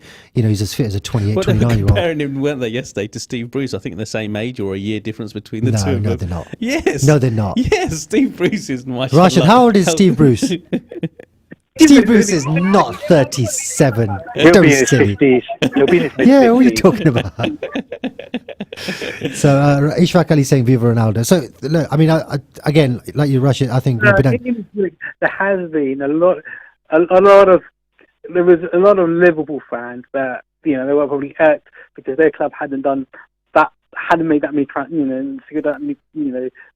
as fit as a 28, 29-year-old.
Comparing him, weren't they, yesterday to Steve Bruce? I think they're the same age or a year difference between the two of them.
No, they're not.
Yes.
No, they're not.
Yes, Steve Bruce is my.
Rashid, how old is Steve Bruce? Steve Bruce is not 37.
He'll be in his 50s. He'll be in his mid-50s.
Yeah, what are you talking about? So Ishfaq Ali saying Viva Ronaldo. So look, I mean, again, like you, Rashid, I think
there has been a lot of Liverpool fans that they were probably hurt because their club hadn't made that many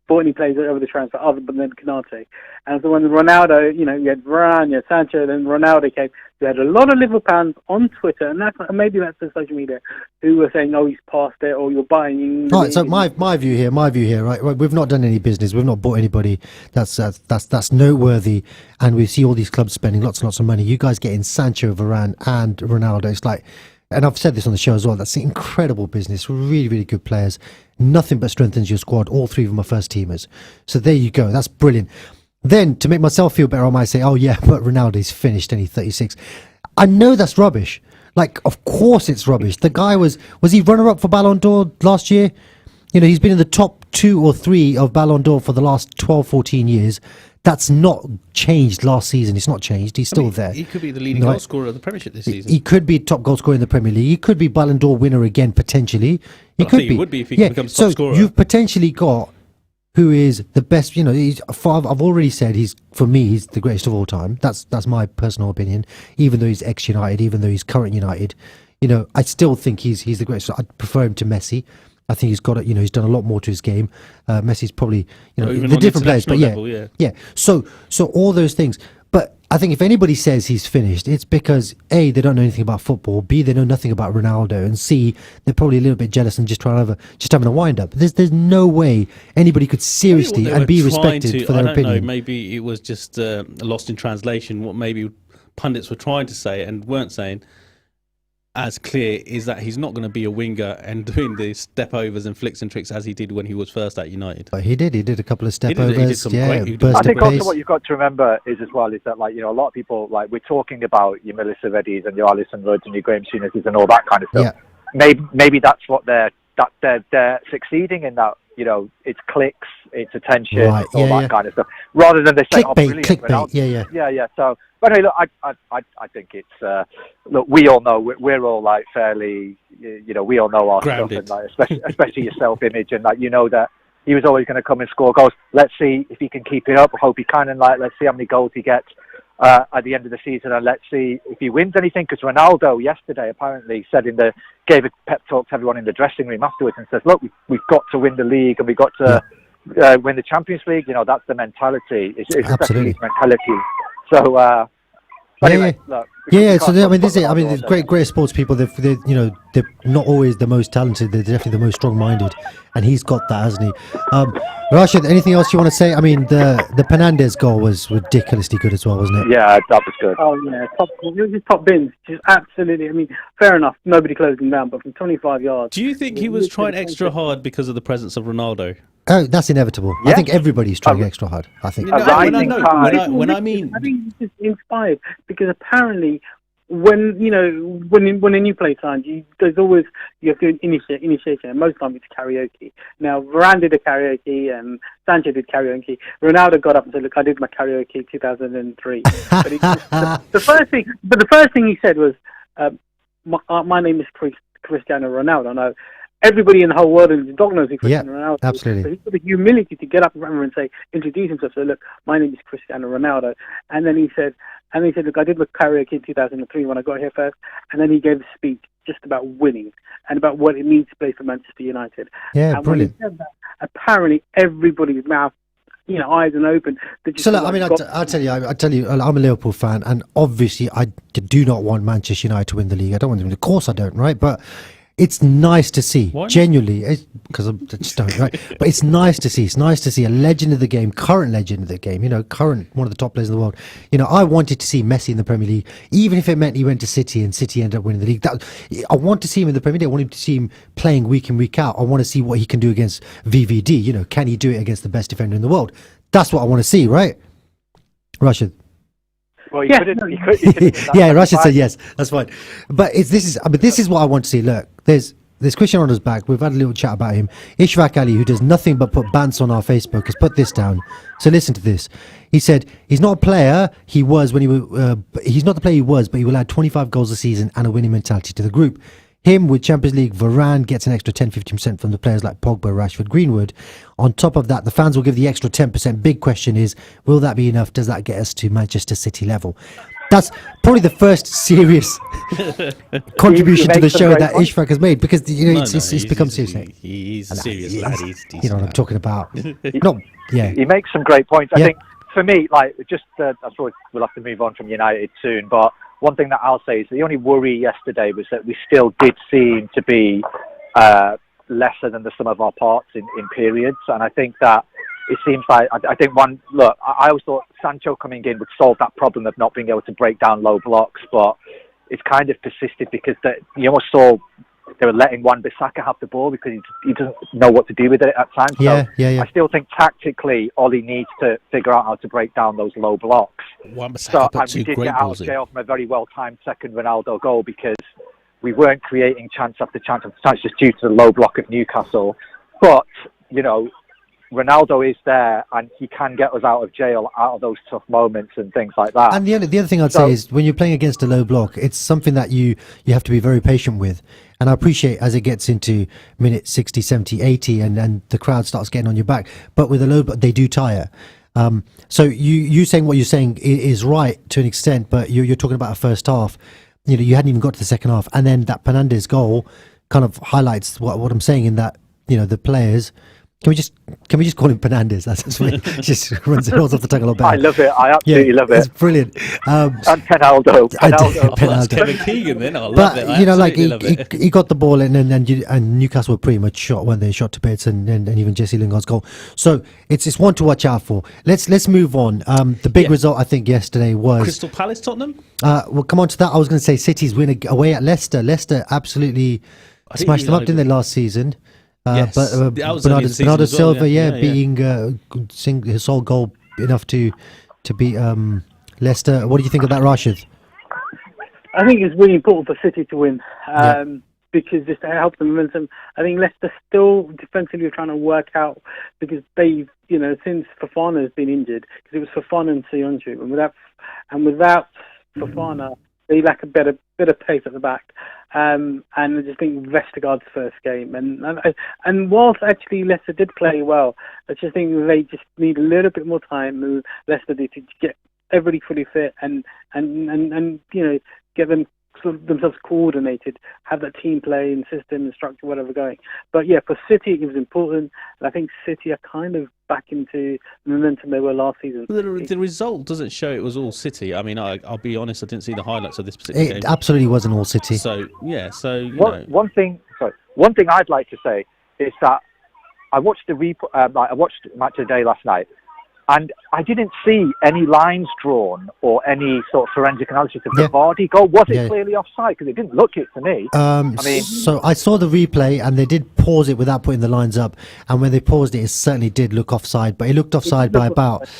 bought any players over the transfer other than Canate. And so when Ronaldo, you had Varane, you had Sancho, then Ronaldo came, you had a lot of Liverpool fans on Twitter, and maybe that's the social media, who were saying, "Oh, he's past it," or "You're buying."
Right. So my view here, right? We've not done any business. We've not bought anybody that's noteworthy, and we see all these clubs spending lots and lots of money. You guys getting Sancho, Varane, and Ronaldo. It's like. And I've said this on the show as well, that's incredible business, really, really good players. Nothing but strengthens your squad. All 3 of them are first teamers. So there you go. That's brilliant. Then, to make myself feel better, I might say, oh yeah, but Ronaldo's finished and he's 36. I know that's rubbish. Like, of course it's rubbish. The guy was he runner-up for Ballon d'Or last year? He's been in the top 2 or 3 of Ballon d'Or for the last 12, 14 years. That's not changed last season. It's not changed. He's still there.
He could be the leading goal scorer of the Premiership this season.
He could be top goal scorer in the Premier League. He could be Ballon d'Or winner again, potentially. He
would be if he becomes top scorer.
So you've potentially got who is the best. I've already said he's the greatest of all time. That's my personal opinion. Even though he's ex-United, even though he's current United, I still think he's the greatest. I'd prefer him to Messi. I think he's got it. He's done a lot more to his game. Messi's probably, the different players, but yeah. So all those things. But I think if anybody says he's finished, it's because A, they don't know anything about football. B, they know nothing about Ronaldo, and C, they're probably a little bit jealous and just having a wind up. There's no way anybody could seriously and be respected for their opinion.
I don't know. Maybe it was just lost in translation. What maybe pundits were trying to say and weren't saying as clear is that he's not going to be a winger and doing the step overs and flicks and tricks as he did when he was first at United.
But he did a couple of step overs.
He did some great,
I think also what you've got to remember is that a lot of people, we're talking about your Melissa Reddy's and your Alison Rudds and your Graham Souness's and all that kind of stuff. Yeah. Maybe that's what they're succeeding in, that it's clicks, it's attention, all that kind of stuff, rather than they say,
clickbait.
Yeah. So, but anyway, look, I think it's look. We all know we're all fairly, we all know our
grounded
stuff, and especially your self-image, and that he was always going to come and score goals. Let's see if he can keep it up. I hope he can, and let's see how many goals he gets. at the end of the season, and let's see if he wins anything. Because Ronaldo yesterday apparently said gave a pep talk to everyone in the dressing room afterwards and says, "Look, we've got to win the league and we've got to win the Champions League." You know, that's the mentality. It's a second league mentality. So. Anyway, look,
so there's great sports people. They're not always the most talented. They're definitely the most strong-minded, and he's got that, hasn't he? Rashid, anything else you want to say? I mean, the Penandes goal was ridiculously good as well, wasn't it?
Yeah, that was good.
Oh yeah, it was just top bins, just absolutely. I mean, fair enough, nobody closed him down, but from 25 yards.
Do you think he was trying extra hard because of the presence of Ronaldo?
Oh, that's inevitable. Yeah. I think everybody's trying extra hard. I think.
I think he's just inspired because apparently, when a new player signs, you have to initiation, and most time it's karaoke. Now Varane did a karaoke, and Sancho did karaoke. Ronaldo got up and said, "Look, I did my karaoke 2003." But the first thing he said was, "My name is Cristiano Ronaldo." Now, everybody in the whole world in the dog knows who Cristiano Ronaldo is.
Absolutely.
So he's got the humility to get up and say, introduce himself. So, look, my name is Cristiano Ronaldo. And then he said, look, I did the karaoke in 2003 when I got here first. And then he gave a speech just about winning and about what it means to play for Manchester United.
Yeah,
and
brilliant.
When he said that, apparently everybody's mouth, eyes and open.
So look, I mean, I'll tell you, I'm a Liverpool fan, and obviously I do not want Manchester United to win the league. I don't want them. Of course, I don't, right? But it's nice to see, genuinely, because I just don't, right? But it's nice to see. It's nice to see a legend of the game, current legend of the game, current one of the top players in the world. I wanted to see Messi in the Premier League, even if it meant he went to City and City ended up winning the league. I want to see him in the Premier League. I want to see him playing week in, week out. I want to see what he can do against VVD. Can he do it against the best defender in the world? That's what I want to see, right? Rashid.
Well,
yeah, Rashid said yes. That's fine. But this is what I want to see. Look, there's Cristiano Ronaldo's back. We've had a little chat about him. Ishrak Ali, who does nothing but put bants on our Facebook, has put this down. So listen to this. He said he's not a player he was when he's not the player he was, but he will add 25 goals a season and a winning mentality to the group. Him with Champions League, Varane gets an extra 10-15% from the players like Pogba, Rashford, Greenwood. On top of that, the fans will give the extra 10%. Big question is, will that be enough? Does that get us to Manchester City level? That's probably the first serious contribution to the show that Ishrak has made, because it's become serious.
He's a serious lad.
You know what I'm talking about.
He makes some great points. I think for me, I suppose we'll have to move on from United soon, but one thing that I'll say is the only worry yesterday was that we still did seem to be lesser than the sum of our parts in periods, and I think that it seems like I always thought Sancho coming in would solve that problem of not being able to break down low blocks, but it's kind of persisted because you almost saw they were letting Wan-Bissaka have the ball because he doesn't know what to do with it at times. I still think tactically Ollie needs to figure out how to break down those low blocks.
So
we did get out of jail from a very well-timed second Ronaldo goal because we weren't creating chance after chance after chance just due to the low block of Newcastle. But, Ronaldo is there and he can get us out of jail, out of those tough moments and things like that.
And the other thing I'd say is when you're playing against a low block, it's something that you have to be very patient with. And I appreciate as it gets into minute 60, 70, 80 and the crowd starts getting on your back. But with a low block, they do tire. So you saying what you're saying is right to an extent, but you're talking about a first half. You hadn't even got to the second half. And then that Penandes goal kind of highlights what I'm saying in that, the players... Can we just call him Penandes? That's just rolls off the tongue a lot better.
I love it. I absolutely love it.
It's brilliant.
And Penaldo.
That's Kevin Keegan then. I love it.
He got the ball and Newcastle were pretty much shot when they shot to bits and even Jesse Lingard's goal. So it's one to watch out for. Let's move on. The big result I think yesterday was
Crystal Palace Tottenham.
We'll come on to that. I was going to say City's win away at Leicester. Leicester absolutely smashed them up, didn't they, last season?
Yes,
but Bernardo Silva, beating his sole goal enough to beat Leicester. What do you think of that, Rashid?
I think it's really important for City to win because just to help the momentum. I think Leicester still defensively are trying to work out because they've, since Fofana has been injured, because it was Fofana and Sionju, and without Fofana, they lack a better pace at the back. And I just think Vestergaard's first game, and whilst actually Leicester did play well, I just think they just need a little bit more time. Leicester did to get everybody fully fit, and get them themselves coordinated, have that team play and system and structure, whatever going. But yeah, for City it was important, and I think City are kind of back into the momentum they were last season.
The result doesn't show it was all City. I mean, I'll be honest, I didn't see the highlights of this particular game.
It absolutely wasn't all City.
So yeah,
one thing I'd like to say is that I watched I watched Match of the Day last night, and I didn't see any lines drawn or any sort of forensic analysis of the Vardy goal. Was it clearly offside? Because it didn't look it to me.
So I saw the replay, and they did pause it without putting the lines up. And when they paused it, it certainly did look offside. But it looked offside by about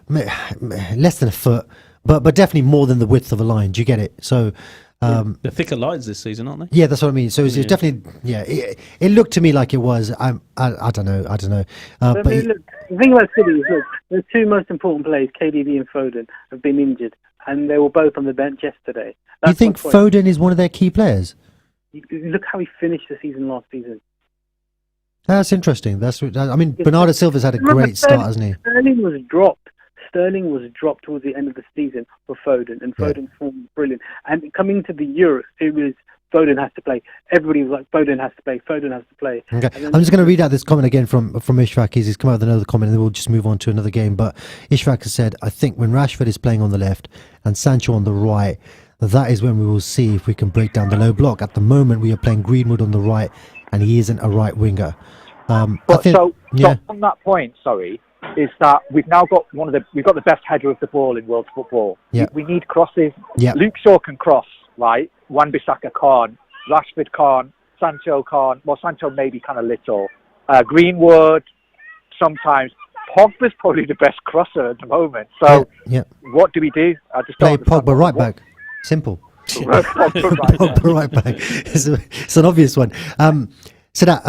less than a foot, but definitely more than the width of a line. Do you get it? So.
The thicker lines this season, aren't they?
Yeah, that's what I mean. So it's definitely, it looked to me like it was. I don't know.
But look, the thing about City is, look, the two most important players, KDB and Foden, have been injured, and they were both on the bench yesterday.
You think Foden is one of their key players?
Look how he finished the season last season.
That's interesting. Bernardo Silva's had a great start, hasn't he?
Sterling was dropped towards the end of the season for Foden, and Foden's form was brilliant. And coming to the Euros, it was Foden has to play. Everybody was like, Foden has to play.
Okay. I'm just going to read out this comment again from Ishfaq. He's come out with another comment, and then we'll just move on to another game. But Ishfaq has said, I think when Rashford is playing on the left and Sancho on the right, that is when we will see if we can break down the low block. At the moment, we are playing Greenwood on the right, and he isn't a right winger.
So on that point, is that we've now got we've got the best header of the ball in world football.
Yep.
We need crosses.
Yep.
Luke Shaw can cross, right? Wan-Bissaka can't. Rashford can't. Sancho can't. Well, Sancho maybe kind of little. Greenwood sometimes. Pogba's probably the best crosser at the moment. So what do we do? I just
play Pogba right back. Simple. Pogba right back. It's an obvious one. So that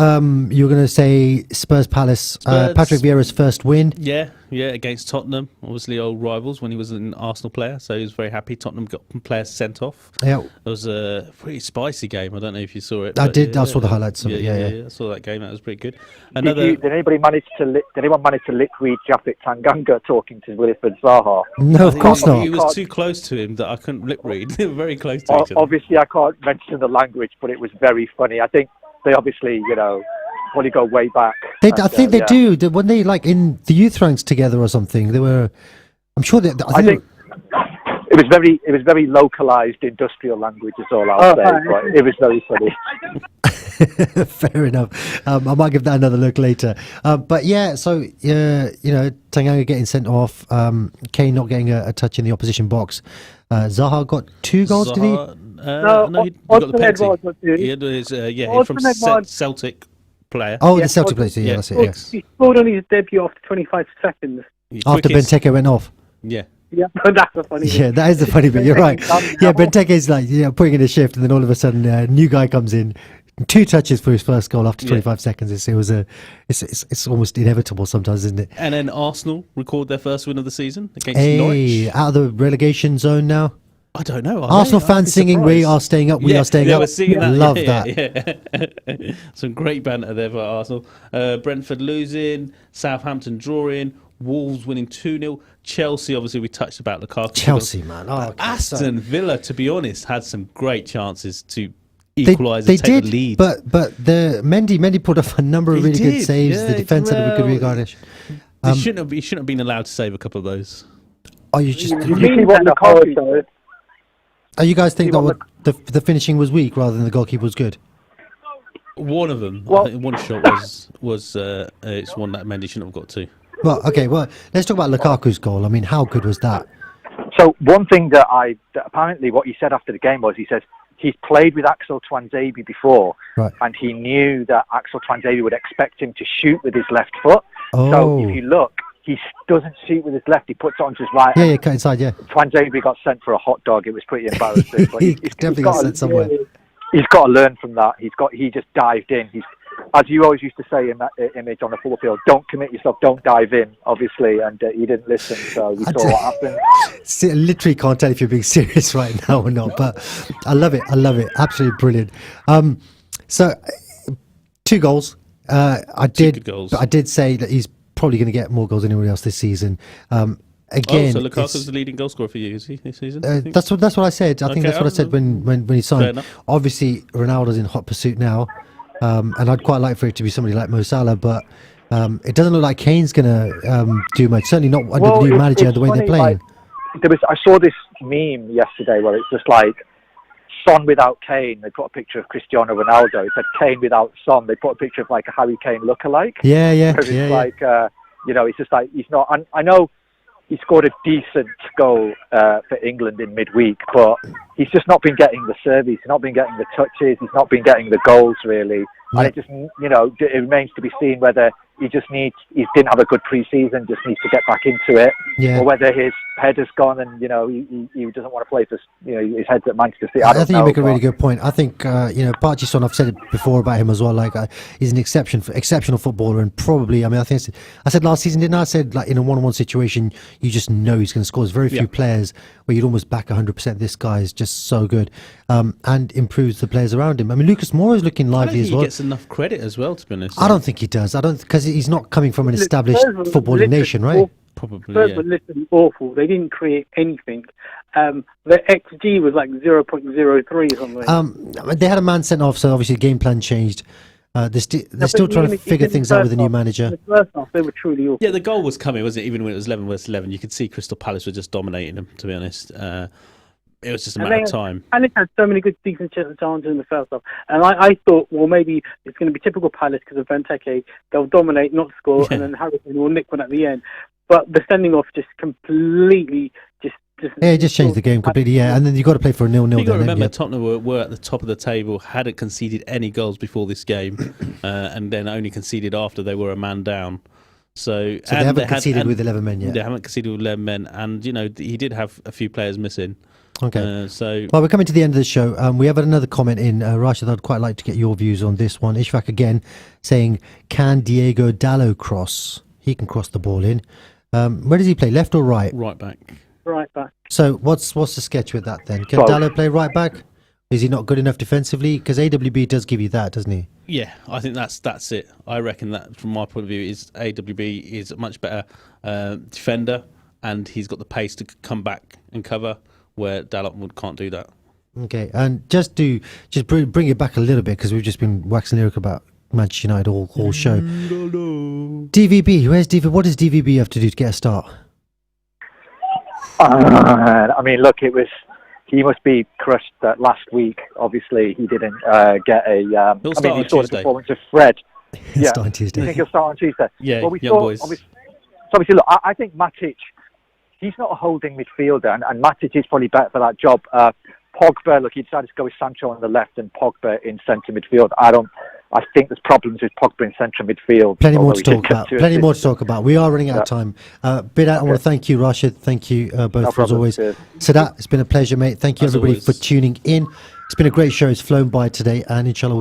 you were going to say Spurs Palace, Patrick Vieira's first win.
Yeah, against Tottenham. Obviously, old rivals when he was an Arsenal player, so he was very happy. Tottenham got players sent off.
Yeah,
it was a pretty spicy game. I don't know if you saw it.
I did. I saw the highlights of it. Yeah.
I saw that game. That was pretty good.
Did anyone manage to lip read Japhet Tanganga talking to Wilfried Zaha?
No, of course not.
He was too close to him that I couldn't lip read. They were very close to each other.
Obviously, I can't mention the language, but it was very funny. I think they obviously, probably go way back.
I think they do. When they in the youth ranks together or something, they were. I'm sure that. I think
it was very localized industrial language. Is all I'll say. But it was very funny.
Fair enough. I might give that another look later. But yeah, so Tanganga getting sent off. Kane not getting a touch in the opposition box. Zaha got 2 goals. Did he?
No, he got the penalty. He had he's from Celtic player.
Oh, the Celtic player. Yeah, that's it. Yeah.
He scored on his debut after 25 seconds.
After Benteke went off.
Yeah,
that's the funny bit.
Yeah, that is the funny bit. You're right. Yeah, Benteke's putting in a shift, and then all of a sudden, a new guy comes in. 2 touches for his first goal after 25 seconds. It's almost inevitable sometimes, isn't it?
And then Arsenal record their first win of the season against Norwich.
Out of the relegation zone now.
I don't know.
Arsenal fans singing "We are staying up, we are staying up."
We're singing that.
Love that.
Yeah. Some great banter there for Arsenal. Brentford losing, Southampton drawing, Wolves winning 2-0. Chelsea, obviously, we touched about Lukaku.
Chelsea, man.
Aston Villa, to be honest, had some great chances to equalise and take the lead.
But the Mendy pulled off a number of really good saves. The defence had a good regardage.
He shouldn't have been allowed to save a couple of those.
Are you you guys think that the finishing was weak rather than the goalkeeper was good?
One of them. I think one shot was it's one that Mendy shouldn't have got to.
Well, okay. Well, let's talk about Lukaku's goal. I mean, how good was that?
So one thing that apparently what he said after the game was, he says he's played with Axel Tuanzebe before,
right,
and he knew that Axel Tuanzebe would expect him to shoot with his left foot.
Oh.
So if you look, he doesn't shoot with his left. He puts it onto his right.
Yeah, cut inside. Yeah.
Tuanzebe got sent for a hot dog. It was pretty embarrassing. But
he definitely got sent somewhere.
He's got to learn from that. He just dived in. As you always used to say in that image on the football field, don't commit yourself, don't dive in, obviously, and he didn't listen, so we saw what happened.
I literally can't tell if you're being serious right now or not, but I love it, absolutely brilliant. So 2 goals. I did say that he's probably going to get more goals than anyone else this season. again,
so Lukaku's the leading goal scorer for you, is he, this season?
that's what I said. I think that's what I said when he signed.
enough.
Obviously, Ronaldo's in hot pursuit now, and I'd quite like for it to be somebody like Mo Salah, but it doesn't look like Kane's going to do much. Certainly not under the new manager, the way they're playing.
I saw this meme yesterday where it's just like Son without Kane. They put a picture of Cristiano Ronaldo. It said Kane without Son. They put a picture of like a Harry Kane lookalike.
Yeah.
It's like it's just like he's not. I know he scored a decent goal for England in midweek, but he's just not been getting the service. He's not been getting the touches. He's not been getting the goals really. Yeah. And it just it remains to be seen whether he didn't have a good pre-season, just needs to get back into it, or whether his head has gone and he doesn't want to play for his head's at Manchester City.
I think you make a really good point. I think Pardew Son, I've said it before about him as well. Like he's an exceptional footballer, and probably I said last season, didn't I? I said like in a one-on-one situation, you just know he's going to score. There's very few players where you'd almost back 100%. This guy is just so good, and improves the players around him. I mean, Lucas Moura is looking lively as well.
He gets enough credit as well, to be honest.
I don't think he does. Because he's not coming from an established footballing nation, right?
Probably, Spurs were literally awful. They didn't create anything. The XG was like 0.03 or something.
They had a man sent off, so obviously the game plan changed. They're still trying to figure things out with the new manager.
In the first half, they were truly awful.
Yeah, the goal was coming, wasn't it? Even when it was 11 versus 11, you could see Crystal Palace were just dominating them, to be honest. It was just a matter of time.
And they had so many good, decent chances in the first half. And I thought, well, maybe it's going to be typical Palace because of Benteke. They'll dominate, not score, and then Harrison will nick one at the end. But the sending off just completely
it just changed the game completely. Yeah, and then you've got to play for a 0-0.
You've got to remember, Tottenham were at the top of the table, hadn't conceded any goals before this game, and then only conceded after they were a man down. So
they haven't conceded with 11 men yet.
They haven't conceded with 11 men, and he did have a few players missing.
Okay. Well, we're coming to the end of the show. We have another comment in, Rashid. I'd quite like to get your views on this one. Ishfaq again saying, can Diego Dallo cross? He can cross the ball in. Where does he play? Left or right?
Right back.
Right back.
So what's the sketch with that then? Can Dallo play right back? Is he not good enough defensively? Because AWB does give you that, doesn't he?
Yeah, I think that's it. I reckon that from my point of view, is AWB is a much better defender, and he's got the pace to come back and cover, where Dalot can't do that.
Okay, and just bring it back a little bit, because we've just been waxing lyric about Manchester United all show. DVB, where's DVB? What does DVB have to do to get a start?
I mean, look, he must be crushed that last week. Obviously, he didn't get a.
He'll start on
saw
Tuesday.
The performance of Fred.
He'll start on Tuesday.
You think he'll start on Tuesday?
Yeah,
well,
young boys.
Obviously, look, I think Matic, he's not a holding midfielder, and Matic is probably better for that job. Pogba, look, he decided to go with Sancho on the left and Pogba in centre midfield. I think there's problems with Pogba in central midfield.
Plenty more to talk about. We are running out of time. I want to thank you, Rashid. Thank you both as always. Sadat, it's been a pleasure, mate. Thank you, everybody, for tuning in. It's been a great show. It's flown by today, and inshallah,